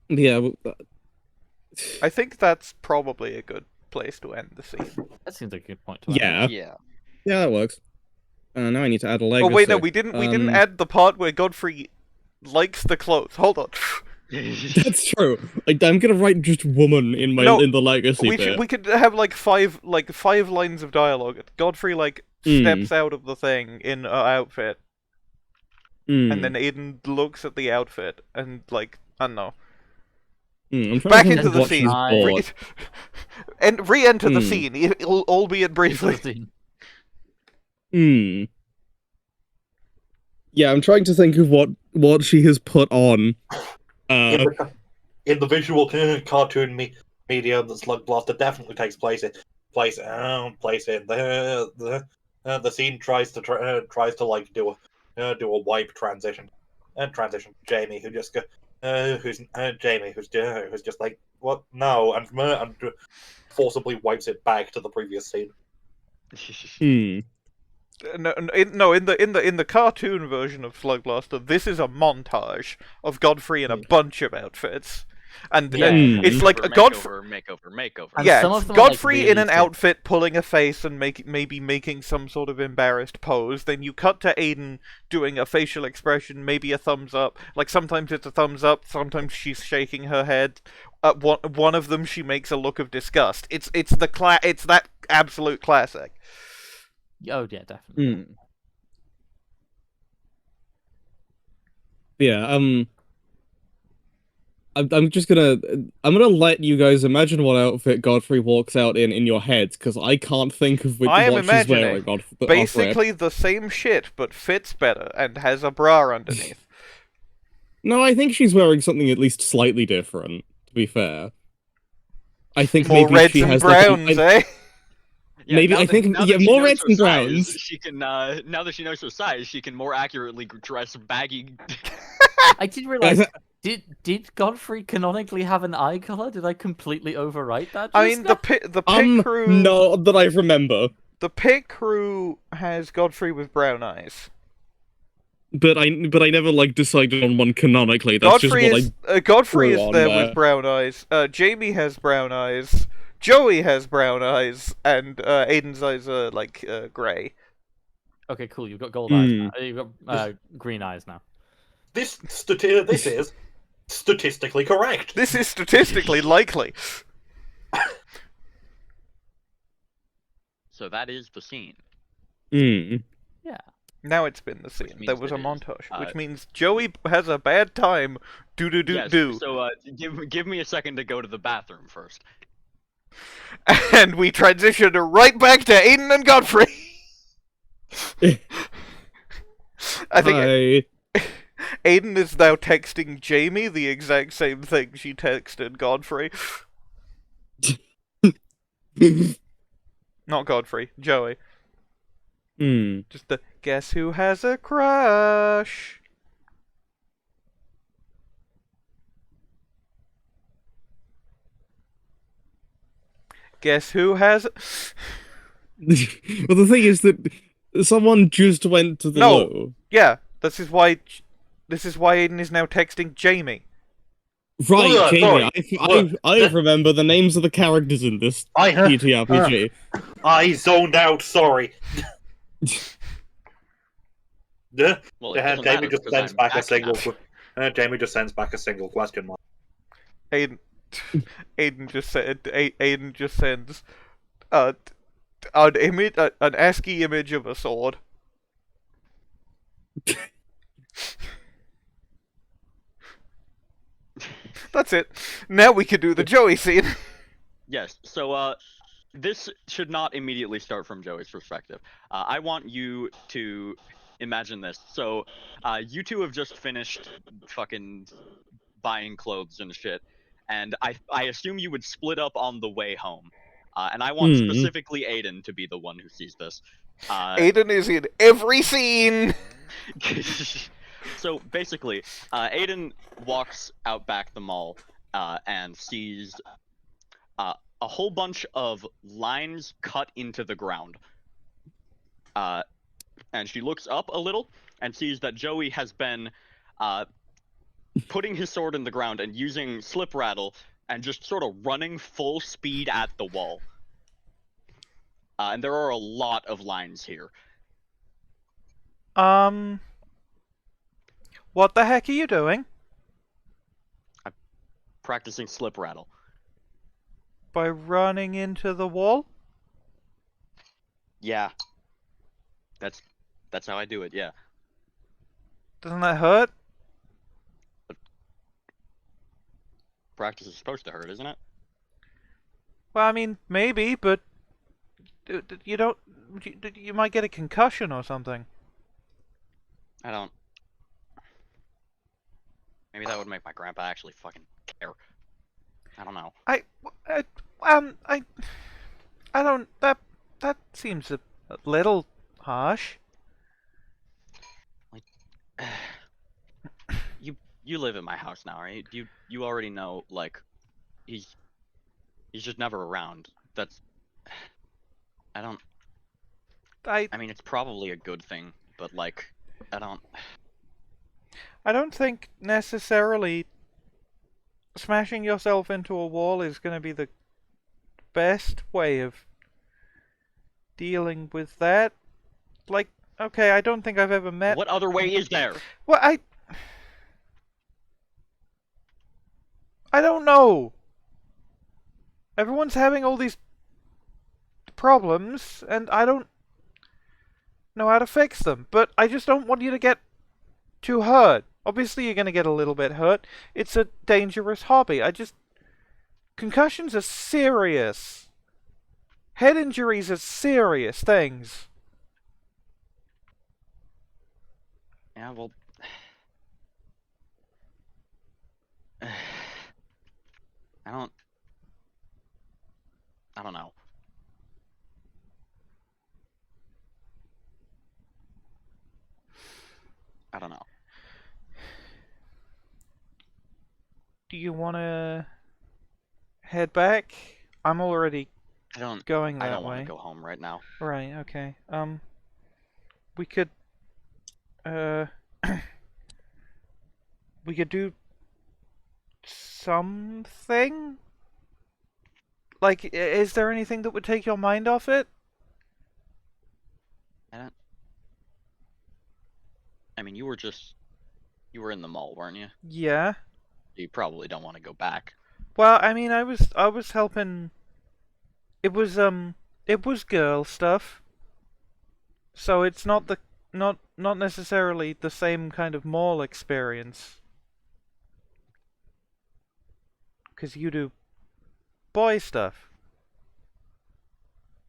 Yeah. I think that's probably a good place to end the scene. That seems like a good point to end. Yeah. Yeah. Yeah, that works. Now I need to add a leg. Oh wait, no, we didn't add the part where Godfrey likes the clothes. Hold on. That's true. I'm gonna write just woman in my No, in the legacy bit. we could have like five lines of dialogue. Godfrey steps out of the thing in an outfit, and then Aiden looks at the outfit and I don't know. I'm trying Back to think into of the what she's scene. bought. And re-enter the scene, albeit briefly. Yeah, I'm trying to think of what she has put on. In the visual cartoon media, the Slugblaster definitely takes place in the scene tries to like do a wipe transition and transition to Jamie who's just like what no and forcibly wipes it back to the previous scene. No, in the cartoon version of Slugblaster, this is a montage of Godfrey in a bunch of outfits, and it's like a makeover. And yeah, some of them are, Godfrey like, really in an thick. outfit pulling a face and maybe making some sort of embarrassed pose. Then you cut to Aiden doing a facial expression, maybe a thumbs up. Like sometimes it's a thumbs up, sometimes she's shaking her head. One of them she makes a look of disgust. It's that absolute classic. Oh yeah, definitely. Yeah, I'm gonna let you guys imagine what outfit Godfrey walks out in your heads, because I can't think of I am what she's imagining wearing. basically the same shit, but fits better and has a bra underneath. No, I think she's wearing something at least slightly different, to be fair. I think More maybe reds she and has browns, eh? Yeah, maybe now I that- think now that yeah, she more knows reds her and size, browns. She can now that she knows her size, she can more accurately dress baggy. I did realize Did Godfrey canonically have an eye color? Did I completely overwrite that? I just mean, now? the pit crew. No, that I remember. The pit crew has Godfrey with brown eyes. But I never like decided on one canonically. That's Godfrey just what I Godfrey threw is on there there. with brown eyes. Jamie has brown eyes. Joey has brown eyes, and Aiden's eyes are like grey. Okay, cool. You've got gold eyes Hmm. now. You've got green eyes now. This is statistically correct. This is statistically likely. So that is the scene. Hmm. Now it's been the scene. means There was a it is, montage, which means Joey has a bad time. Do do do Yes. do. So give me a second to go to the bathroom first. And we transition right back to Aiden and Godfrey. I think Hi. Aiden is now texting Jamie the exact same thing she texted Godfrey. Not Godfrey, Joey. Hmm. Just the guess who has a crush? Guess who has? Well, the thing is that someone just went to the No. low. Yeah, this is why Aiden is now texting Jamie. Right, Look, Jamie. sorry. I remember the names of the characters in this TTRPG. I zoned out. Sorry. Yeah. Well, it doesn't matter Jamie just because sends I'm back a back single. now. Jamie just sends back a single question mark. Aiden just sends an ASCII image of a sword. That's it. Now we can do the Joey scene. Yes. So this should not immediately start from Joey's perspective. I want you to imagine this. So you two have just finished fucking buying clothes and shit, and I assume you would split up on the way home. And I want specifically Aiden to be the one who sees this. Aiden is in every scene. So basically, Aiden walks out back the mall and sees a whole bunch of lines cut into the ground. And she looks up a little and sees that Joey has been putting his sword in the ground and using slip rattle and just sort of running full speed at the wall. And there are a lot of lines here. What the heck are you doing? Practicing slip rattle. By running into the wall? Yeah. That's how I do it, yeah. Doesn't that hurt? Practice is supposed to hurt, isn't it? Well, I mean, maybe, but you don't. You might get a concussion or something. I don't. Maybe that would make my grandpa actually fucking care. I don't know. I don't. That seems a little harsh. You live in my house now, right? You already know, like, he's just never around. That's. I don't. I mean, it's probably a good thing, but like, I don't think necessarily smashing yourself into a wall is going to be the best way of dealing with that. Like, okay, I don't think I've ever met. What other way is there? Well, I don't know. Everyone's having all these problems, and I don't know how to fix them. But I just don't want you to get too hurt. Obviously, you're going to get a little bit hurt. It's a dangerous hobby. Concussions are serious. Head injuries are serious things. Yeah, well. I don't know. I don't know. do you want to head back? I'm already I don't going that want way. to go home right now. Right, okay. We could, uh, we could do something? Like, is there anything that would take your mind off it? I mean, you were in the mall, weren't you? Yeah. You probably don't want to go back. Well, I mean, I was helping. It was girl stuff. So it's not not necessarily the same kind of mall experience. 'Cause you do boy stuff.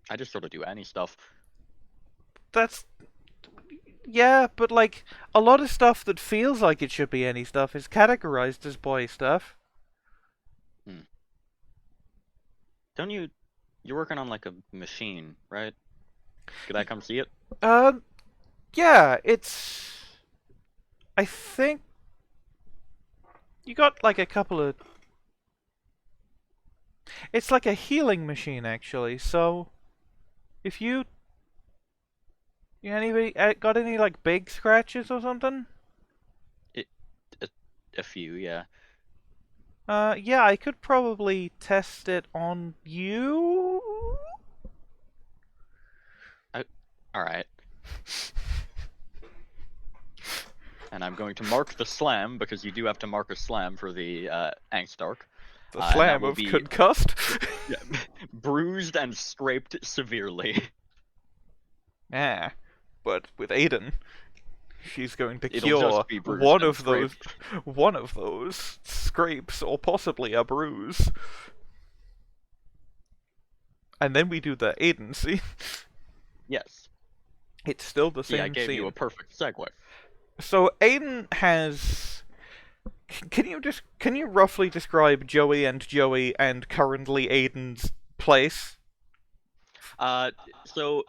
I just sort of do any stuff. That's yeah, but like a lot of stuff that feels like it should be any stuff is categorized as boy stuff. Don't you? You're working on like a machine, right? Could I come see it? Yeah, it's. I think you got like a couple of. It's like a healing machine, actually. So, if you anybody got any like big scratches or something? A few, yeah. Yeah, I could probably test it on you. All right. And I'm going to mark the slam because you do have to mark a slam for the angst arc. The slam of concussed. Yeah, bruised and scraped severely. Yeah, but with Aiden, she's going to It'll cure just be bruised one and of those, scrapes, or possibly a bruise. And then we do the Aiden scene. Yes. It's still the same See, I gave scene. you a perfect segue. So Aiden has. Can you roughly describe Joey and currently Aiden's place? So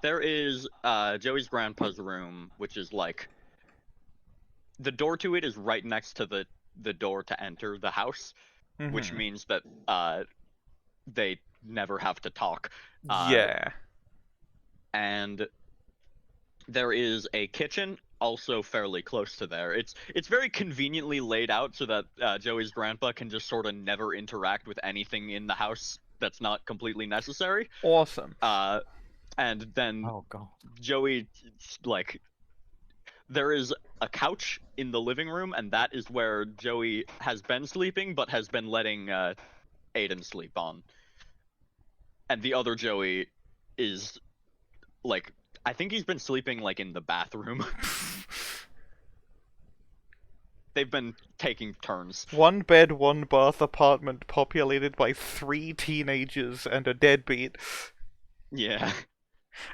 there is Joey's grandpa's room, which is like the door to it is right next to the door to enter the house, which means that they never have to talk. Yeah. And there is a kitchen also fairly close to there. It's very conveniently laid out so that Joey's grandpa can just sort of never interact with anything in the house that's not completely necessary. Awesome. And then Oh god. Joey, like, there is a couch in the living room, and that is where Joey has been sleeping, but has been letting Aiden sleep on. And the other Joey is, like, I think he's been sleeping, like, in the bathroom. They've been taking turns. One bed, one bath apartment populated by 3 teenagers and a deadbeat. Yeah.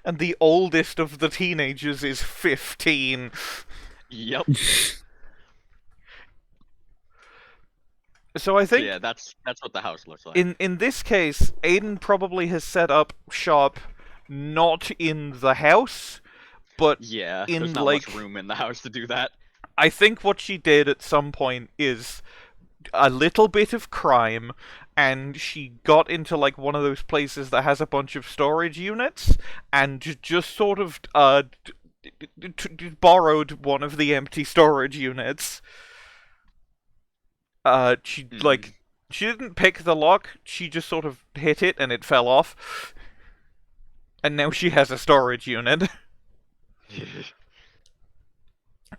And the oldest of the teenagers is 15. Yep. So I think Yeah, that's what the house looks like. in this case, Aiden probably has set up shop not in the house, but Yeah, in, there's not like, much room in the house to do that. I think what she did at some point is a little bit of crime, and she got into like one of those places that has a bunch of storage units, and just sort of borrowed one of the empty storage units. She like she didn't pick the lock; she just sort of hit it, and it fell off. And now she has a storage unit.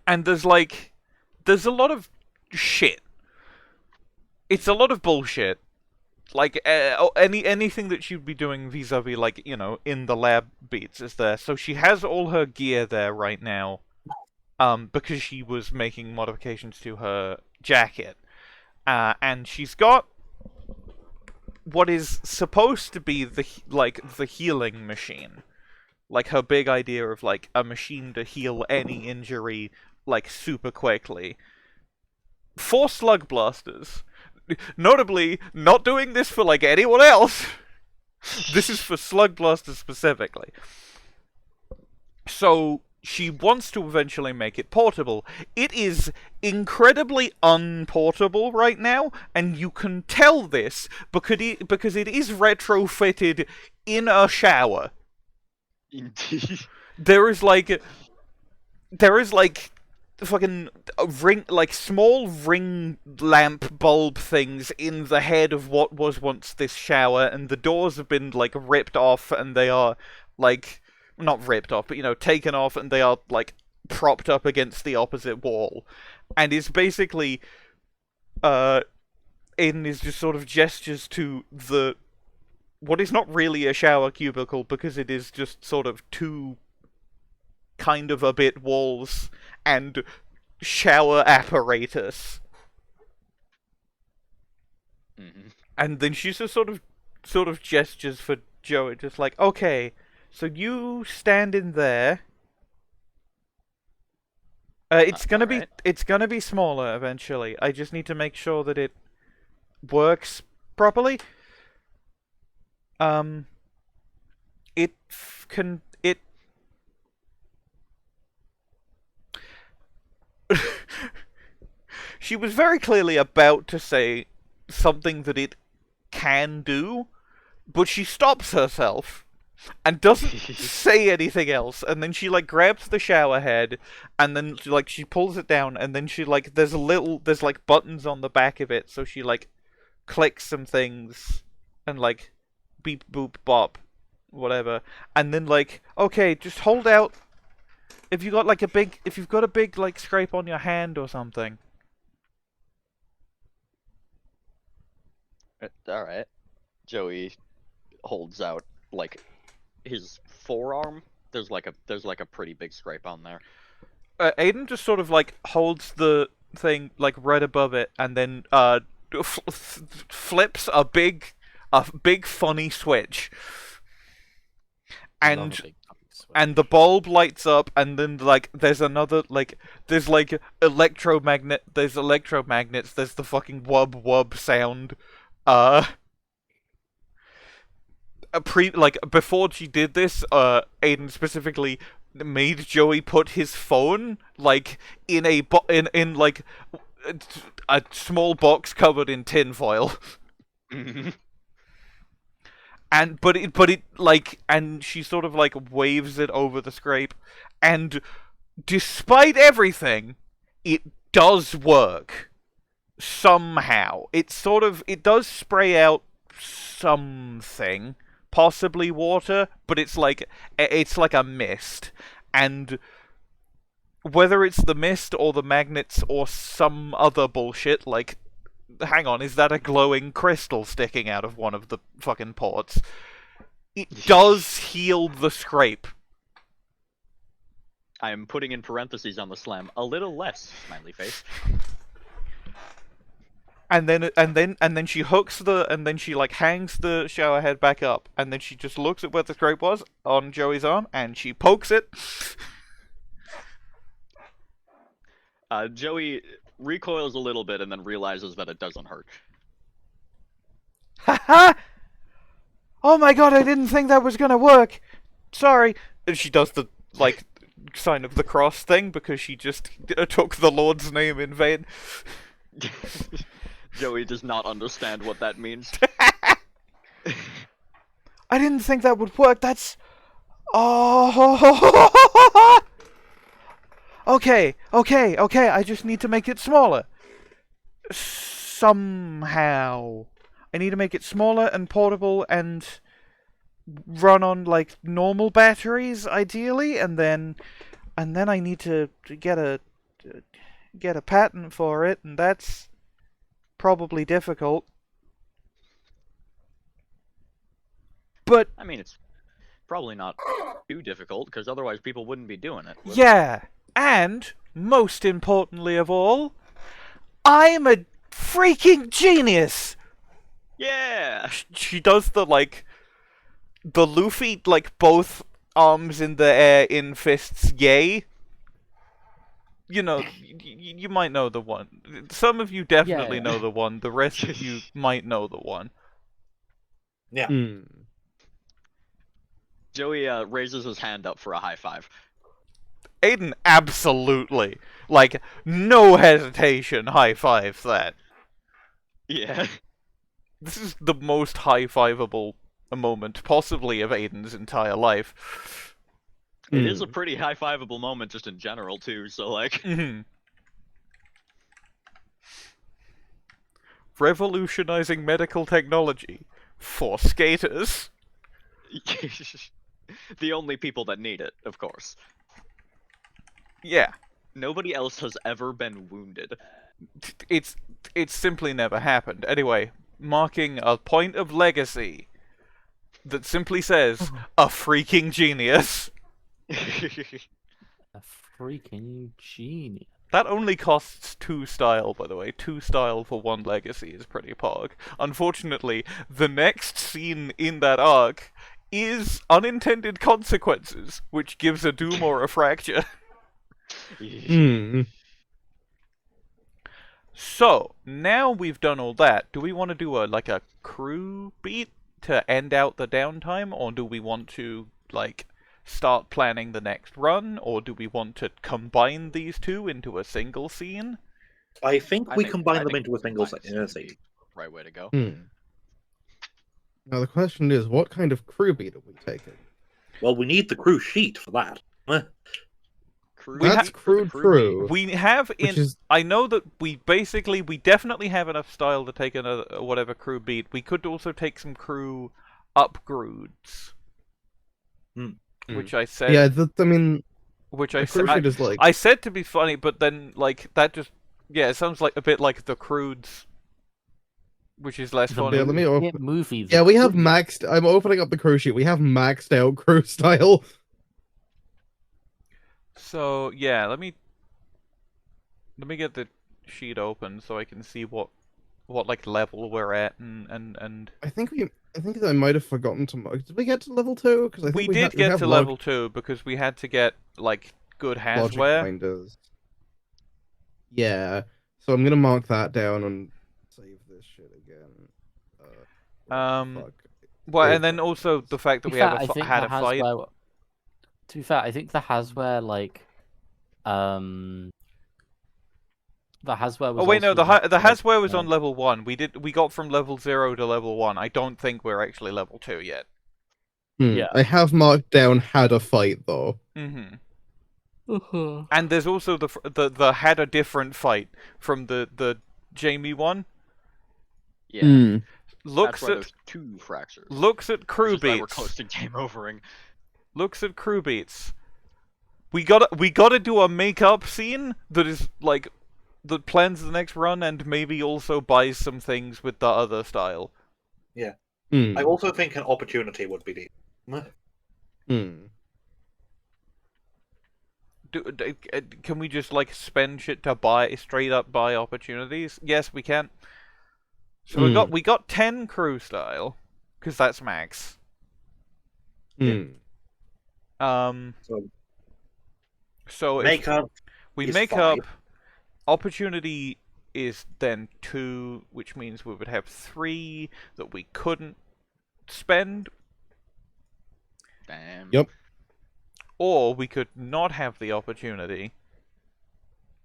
And there's a lot of shit. It's a lot of bullshit. Like, anything that she'd be doing vis-a-vis, like, you know, in the lab beats is there. So she has all her gear there right now, because she was making modifications to her jacket. And she's got what is supposed to be the healing machine. Like, her big idea of, like, a machine to heal any injury, like, super quickly. 4 Slugblasters. Notably, not doing this for, like, anyone else. This is for Slugblaster specifically. So, she wants to eventually make it portable. It is incredibly unportable right now, and you can tell this because it is retrofitted in a shower. Indeed. There is like fucking ring, like small ring lamp bulb things in the head of what was once this shower, and the doors have been like ripped off, and they are like not ripped off, but taken off, and they are like propped up against the opposite wall, and it's basically Aiden is just sort of gestures to the what is not really a shower cubicle because it is just sort of two kind of a bit walls and shower apparatus. Mhm. And then she just sort of gestures for Joey, just like, okay, so you stand in there. It's gonna be smaller eventually. I just need to make sure that it works properly. It can it. She was very clearly about to say something that it can do, but she stops herself and doesn't say anything else, and then she like grabs the shower head and then like she pulls it down, and then she like there's like buttons on the back of it, so she like clicks some things and like beep boop bop whatever, and then like, okay, just hold out if you've got a big like scrape on your hand or something. All right. Joey holds out like his forearm. There's like a pretty big scrape on there. Aiden just sort of like holds the thing like right above it, and then flips a big funny switch, I love a and big fucking switch. and the bulb lights up, and then like there's another like there's electromagnets, there's the fucking wub wub sound. Before she did this, Aiden specifically made Joey put his phone like in in like a small box covered in tinfoil. And but it like, and she sort of like waves it over the scrape, and despite everything, it does work somehow. It does spray out something, possibly water, but it's like a mist, and whether it's the mist or the magnets or some other bullshit, like, hang on, is that a glowing crystal sticking out of one of the fucking ports? It does heal the scrape. I am putting in parentheses on the slam. A little less, smiley face. And then she she like hangs the shower head back up, and then she just looks at where the scrape was on Joey's arm, and she pokes it. Joey recoils a little bit and then realizes that it doesn't hurt. Haha! Oh my god, I didn't think that was gonna work. Sorry. And she does the like sign of the cross thing because she just took the Lord's name in vain. Joey does not understand what that means. I didn't think that would work. That's oh. Okay. I just need to make it smaller. Somehow. I need to make it smaller and portable and run on like normal batteries, ideally, and then I need to get a patent for it, and that's probably difficult. But I mean, it's probably not too difficult, because otherwise people wouldn't be doing it. yeah, and most importantly of all, I'm a freaking genius. Yeah! She does the Luffy, like, both arms in the air in fists, yay. You know, you might know the one. Some of you definitely Yeah. know the one. The rest of you might know the one. Yeah. Joey raises his hand up for a high five. Aiden absolutely, like, no hesitation, high fives that. Yeah. This is the most high-fiveable moment, possibly, of Aiden's entire life. It is a pretty high-fiveable moment just in general, too, so, like... Revolutionizing medical technology for skaters. The only people that need it, of course. Yeah, Nobody else has ever been wounded. it's simply never happened. Anyway, marking a point of legacy that simply says, a freaking genius. A freaking genius. That only costs 2 style, by the way. 2 style for 1 legacy is pretty pog. Unfortunately, the next scene in that arc is unintended consequences, which gives a doom or a fracture. So, now we've done all that, do we want to do a crew beat to end out the downtime, or do we want to, like, start planning the next run, or do we want to combine these two into a single scene? I think I we think- combine I them think into a single combined scene. would be the right way to go. Now the question is, what kind of crew beat are we taking? Well, we need the crew sheet for that. Crew That's beat for the crew crew beat. true. We have Which in... is I know that we definitely have enough style to take another whatever crew beat. We could also take some crew upgrades. Which I said... yeah. I mean, Which the I crew said... sheet is like I said to be funny, but then, like, that just... Yeah, it sounds like a bit like the Crudes, which is less The funny. Yeah, let me hit open. movie. Yeah, we have Crew. maxed. I'm opening up the crew sheet. We have maxed out crew style. So, yeah, let me get the sheet open so I can see what like level we're at and I think I might have forgotten to mark. Did we get to level 2? Because I think we we did we get have to level 2 because we had to get like good logic hardware. binders. Yeah, so I'm gonna mark that down and save this shit again. Fuck. Well, Save and then that. also the fact that To be we fair, have I think had the a fight. Hasware. To be fair, I think the Hasware the Hasware was. Oh wait, no, also the Hasware was uh, on level 1. We got from level 0 to level 1. I don't think we're actually level 2 yet. Yeah. I have marked down had a fight though. And there's also the had a different fight from the Jamie one. Yeah. Looks That's why at there's 2 fractures. looks at crew Which is why we're beats. close to game overing. Looks at crew beats. We gotta do a make-up scene that is like that plans the next run and maybe also buys some things with the other style. I also think an opportunity would be neat. Can we just like spend shit to straight up buy opportunities? Yes, we can. So we got 10 crew style because that's max. So if Makeup. we is make 5. up, opportunity is then 2, which means we would have 3 that we couldn't spend. Damn. Yep. Or we could not have the opportunity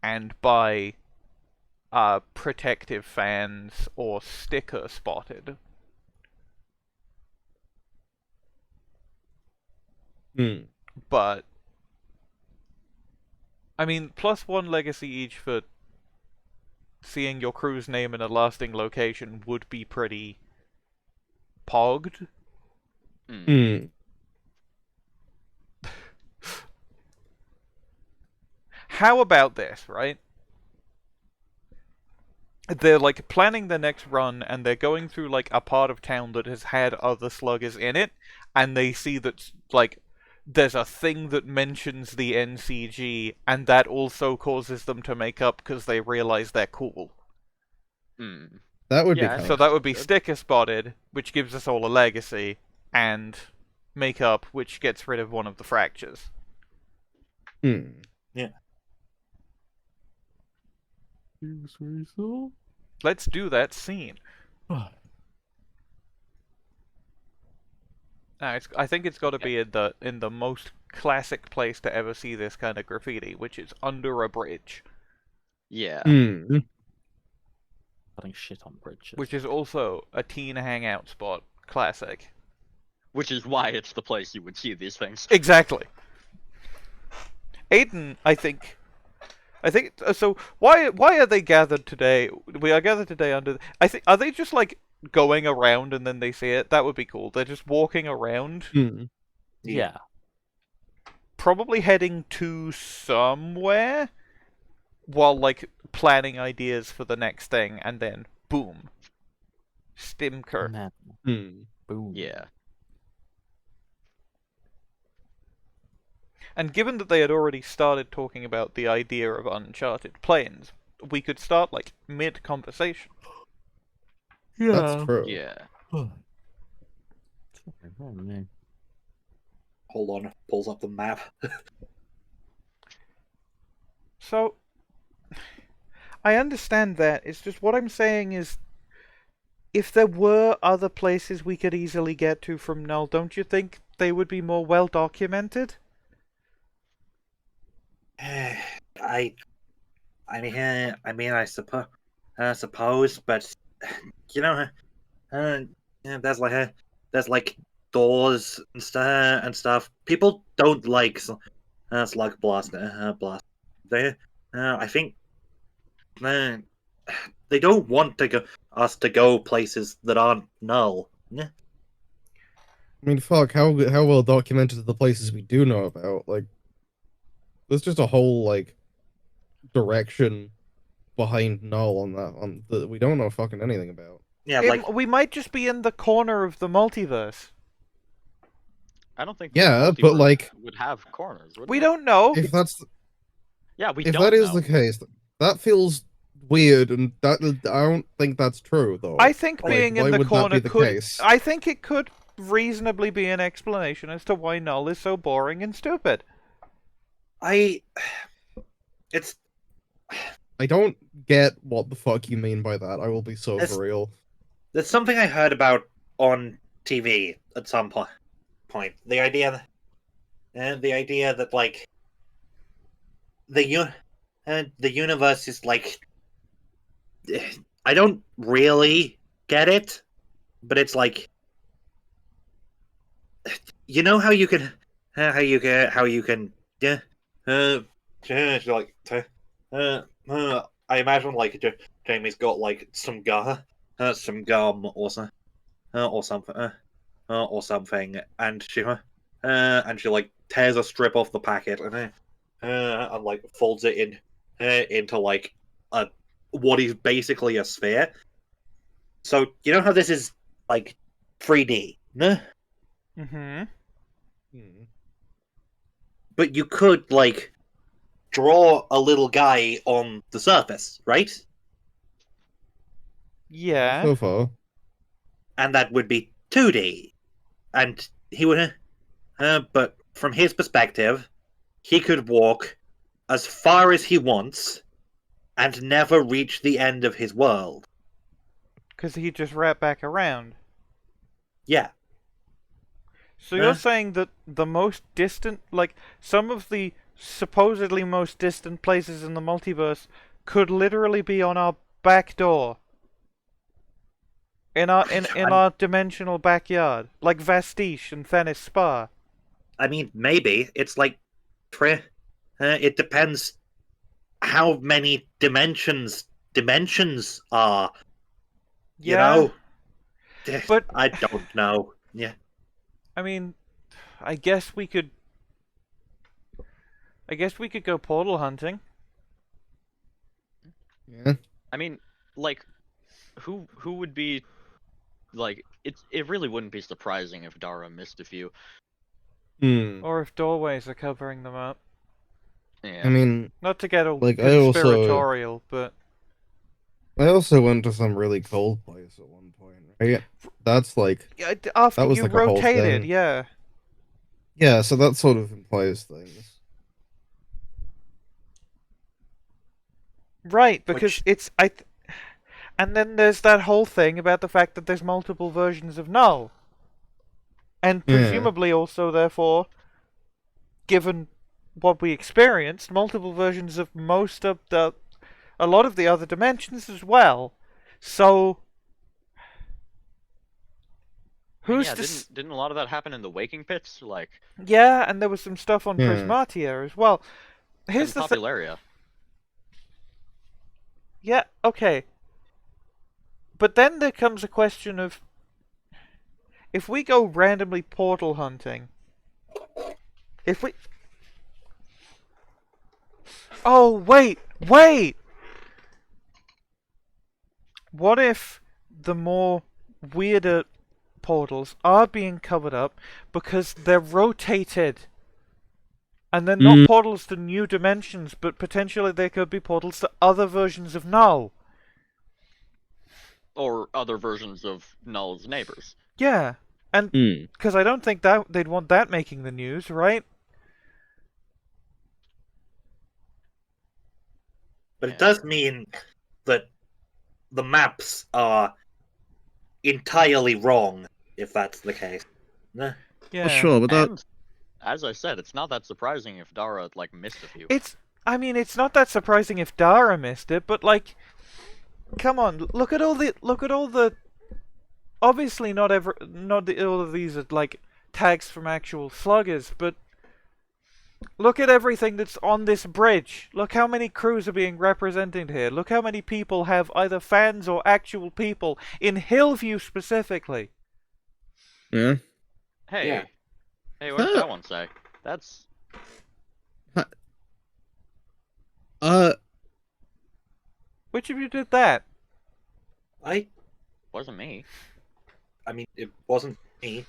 and buy protective fans or sticker spotted. But I mean, +1 legacy each for seeing your crew's name in a lasting location would be pretty pogged. How about this, right? They're like planning the next run and they're going through like a part of town that has had other sluggers in it, and they see that like there's a thing that mentions the NCG, and that also causes them to make up because they realize they're cool. That would be Yeah, I kind So of that would be good. sticker spotted, which gives us all a legacy, and make up, which gets rid of one of the fractures. Let's do that scene. I think it's got to be in the most classic place to ever see this kind of graffiti, which is under a bridge, Yeah. Hmm. Putting shit on bridges. which is also a teen hangout spot. Classic. Which is why it's the place you would see these things. Exactly. Aiden, I think. So. Why are they gathered today? We are gathered today under. I think. Are they just like going around and then they see it? That would be cool. They're just walking around, Hmm. Yeah. probably heading to somewhere, while like planning ideas for the next thing, and then boom, Stimker. Man. Hmm. Boom. Yeah. And given that they had already started talking about the idea of uncharted planes, we could start like mid-conversation. That's true. Yeah. Oh, man. Hold on, pulls up the map. So, I understand that. It's just what I'm saying is, if there were other places we could easily get to from Null, don't you think they would be more well documented? I suppose, but you know, yeah, there's like doors and stuff. People don't like Slugblaster, blast. They, I think, uh, they don't want us to go places that aren't null. Yeah. I mean, fuck, how well documented are the places we do know about? Like, there's just a whole, like, direction behind Null on that we don't know fucking anything about. Yeah, like We might just be in the corner of the multiverse. I don't think Yeah, the but, multiverse like, would have corners. Would We it? don't know. if that's Yeah, we if don't that is know. the case, that feels weird, and that I don't think that's true though. I think Like, being why in the would that corner be the could. case? I think it could reasonably be an explanation as to why Null is so boring and stupid. it's I don't get what the fuck you mean by that. I will be so It's- for real. there's something I heard about on TV at some point. The idea that like the universe is like, I don't really get it, but it's like, you know how you can yeah like I imagine like Jamie's got like some gum or something and she like tears a strip off the packet and like folds it into like a what is basically a sphere. So you know how this is like 3D, no? Mm-hmm. Hmm. But you could like draw a little guy on the surface, right? Yeah. So far. And that would be 2D. And he would, but from his perspective, he could walk as far as he wants and never reach the end of his world. Because he just wrapped back around. Yeah. So you're Huh? saying that the most distant, like, some of the supposedly most distant places in the multiverse could literally be on our back door. In our dimensional backyard. Like Vastiche and Thenis Spa. I mean, maybe. It's like, it depends how many dimensions are. Yeah. You know? But I don't know. Yeah. I mean, I guess we could go portal hunting. Yeah. I mean, like, who would be like? It really wouldn't be surprising if Dara missed a few. Hmm. Or if doorways are covering them up. Yeah. I mean, Not to get all Like, I also- conspiratorial, but I also went to some really cold place at one point, right? That's like, yeah, after That was you like a whole rotated, thing. yeah. yeah, so that sort of implies things. Right, because Which- and then there's that whole thing about the fact that there's multiple versions of Null. And Yeah. presumably also, therefore, given what we experienced, multiple versions of a lot of the other dimensions as well. So, who's yeah, to didn't a lot of that happen in the Waking Pits? Like, Yeah, and there was some stuff on Yeah. Prismatia as well. Here's and the thing. Popularia. Yeah, okay. But then there comes a question of, if we go randomly portal hunting, if we... Oh, wait! What if the more weirder portals are being covered up because they're rotated? And they're not portals to new dimensions, but potentially they could be portals to other versions of Null. Or other versions of Null's neighbors. Yeah, and because I don't think that they'd want that making the news, right? But it does mean that the maps are entirely wrong, if that's the case. Nah. Yeah. Well, sure, but that And, as I said, it's not that surprising if Dara, like, missed a few. I mean, it's not that surprising if Dara missed it, but like, come on, look at all the. Obviously, not all of these are like tags from actual sluggers, but look at everything that's on this bridge. Look how many crews are being represented here. Look how many people have either fans or actual people in Hillview specifically. yeah. Hey, Yeah. hey, what does that one say? That's Which of you did that? wasn't me. I mean, it wasn't me.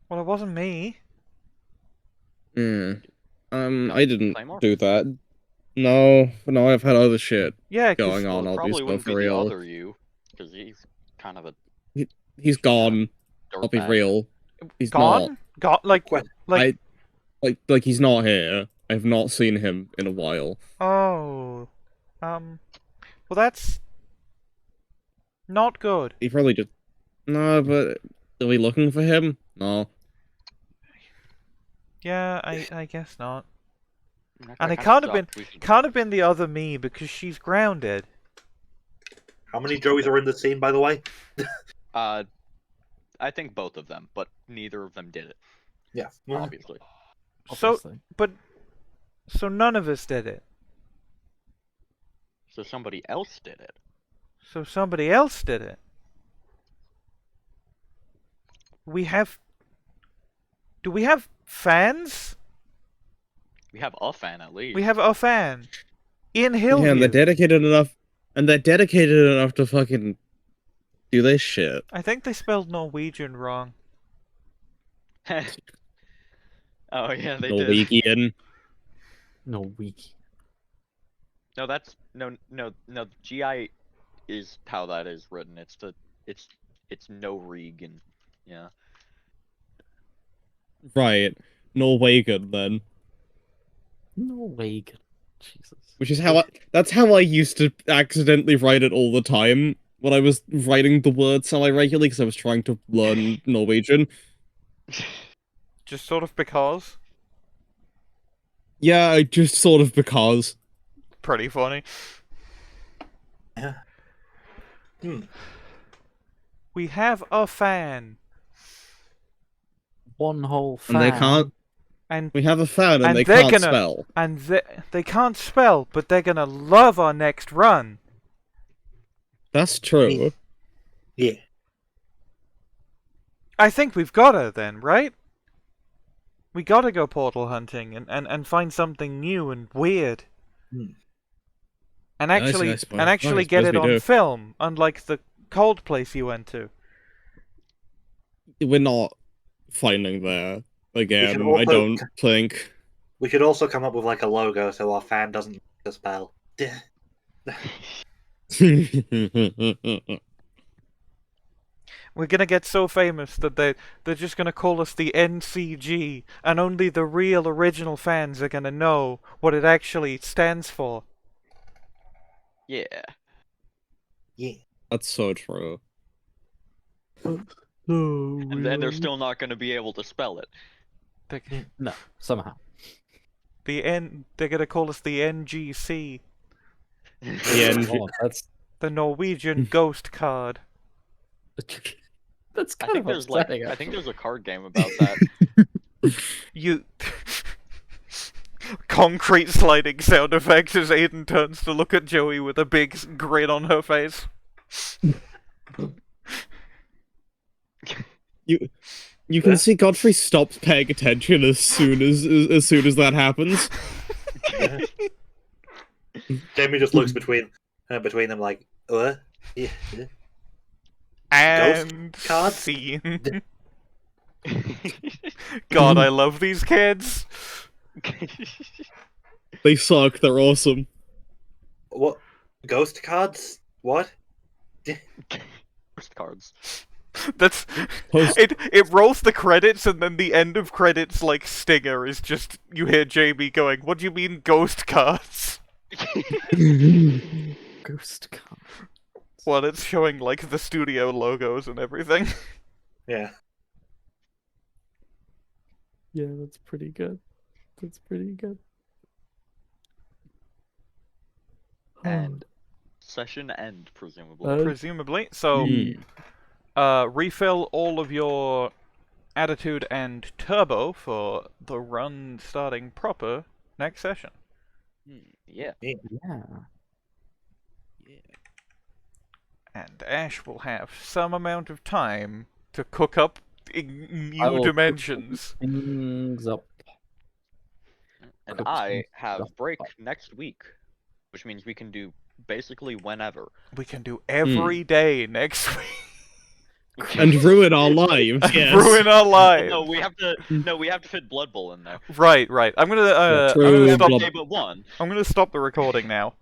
Well, it wasn't me. I didn't Claymore? do that. No, I've had other shit Yeah, 'cause going on. Well, it I'll be probably so wouldn't for be the real. other you, because he's kind of a He's gone. I'll be dirtbag. real. He's gone? Got like What? like like he's not here. I've not seen him in a while. oh, well that's not good. He probably just no, but are we looking for him? No. Yeah, I guess not. That And guy it kinda can't have been sucked. We should- can't have been the other me because she's grounded. How many Joeys are in the scene, by the way? I think both of them, but neither of them did it, Yeah. obviously. So, Obviously. so none of us did it. So somebody else did it. So somebody else did it. Do we have fans? We have a fan at least. We have a fan in Hillview. Yeah, and they're dedicated enough, to fucking do this shit. I think they spelled Norwegian wrong. Oh yeah, they did. Norwegian. No weak. No, that's no. GI is how that is written. It's no Regan. Yeah. Right. Norwegian then. No way. Jesus. Which is that's how I used to accidentally write it all the time when I was writing the word semi-regularly because I was trying to learn Norwegian. Just sort of because. Yeah, just sort of because. Pretty funny. Yeah. We have a fan. One whole fan. And they can't. And We have a fan and they they're can't gonna- spell. and they can't spell, but they're gonna love our next run. That's true. Yeah. I think we've gotta then, right? We gotta go portal hunting and find something new and weird. And Nice, actually nice one. and actually Nice, get suppose it we on do. film, unlike the cold place you went to. We're not finding there again. also- I don't think. We could also come up with like a logo so our fan doesn't make the spell. We're gonna get so famous that they're just gonna call us the NCG, and only the real original fans are gonna know what it actually stands for. Yeah. Yeah. That's so true. And then they're still not going to be able to spell it. No, somehow. They're gonna call us the NGC, Yeah, Oh, that's the Norwegian Ghost Card. that's I kind think of there's upsetting. I think there's a card game about that. You. Concrete sliding sound effects as Aiden turns to look at Joey with a big grin on her face. You can see Godfrey stops paying attention as soon as that happens. Jamie just looks between them like, what? Yeah. And cards? scene. God, I love these kids. They suck. They're awesome. What? Ghost cards? What? First cards. That's Post- it rolls the credits and then the end of credits like stinger is just you hear Jamie going, "What do you mean ghost cards?" Ghost card. Well, it's showing like the studio logos and everything. Yeah. Yeah, that's pretty good. That's pretty good. And session end, presumably. Presumably. So refill all of your attitude and turbo for the run starting proper next session. Yeah. Yeah. And Ash will have some amount of time to cook up in I new will dimensions. Things up. And Cook I some have stuff break up. next week, which means we can do basically whenever. We can do every day next week. And ruin our lives. Yes. Ruin our lives. No, we have to fit Blood Bowl in there. Right. I'm gonna true, stop. Blood- Okay, but one. I'm gonna stop the recording now.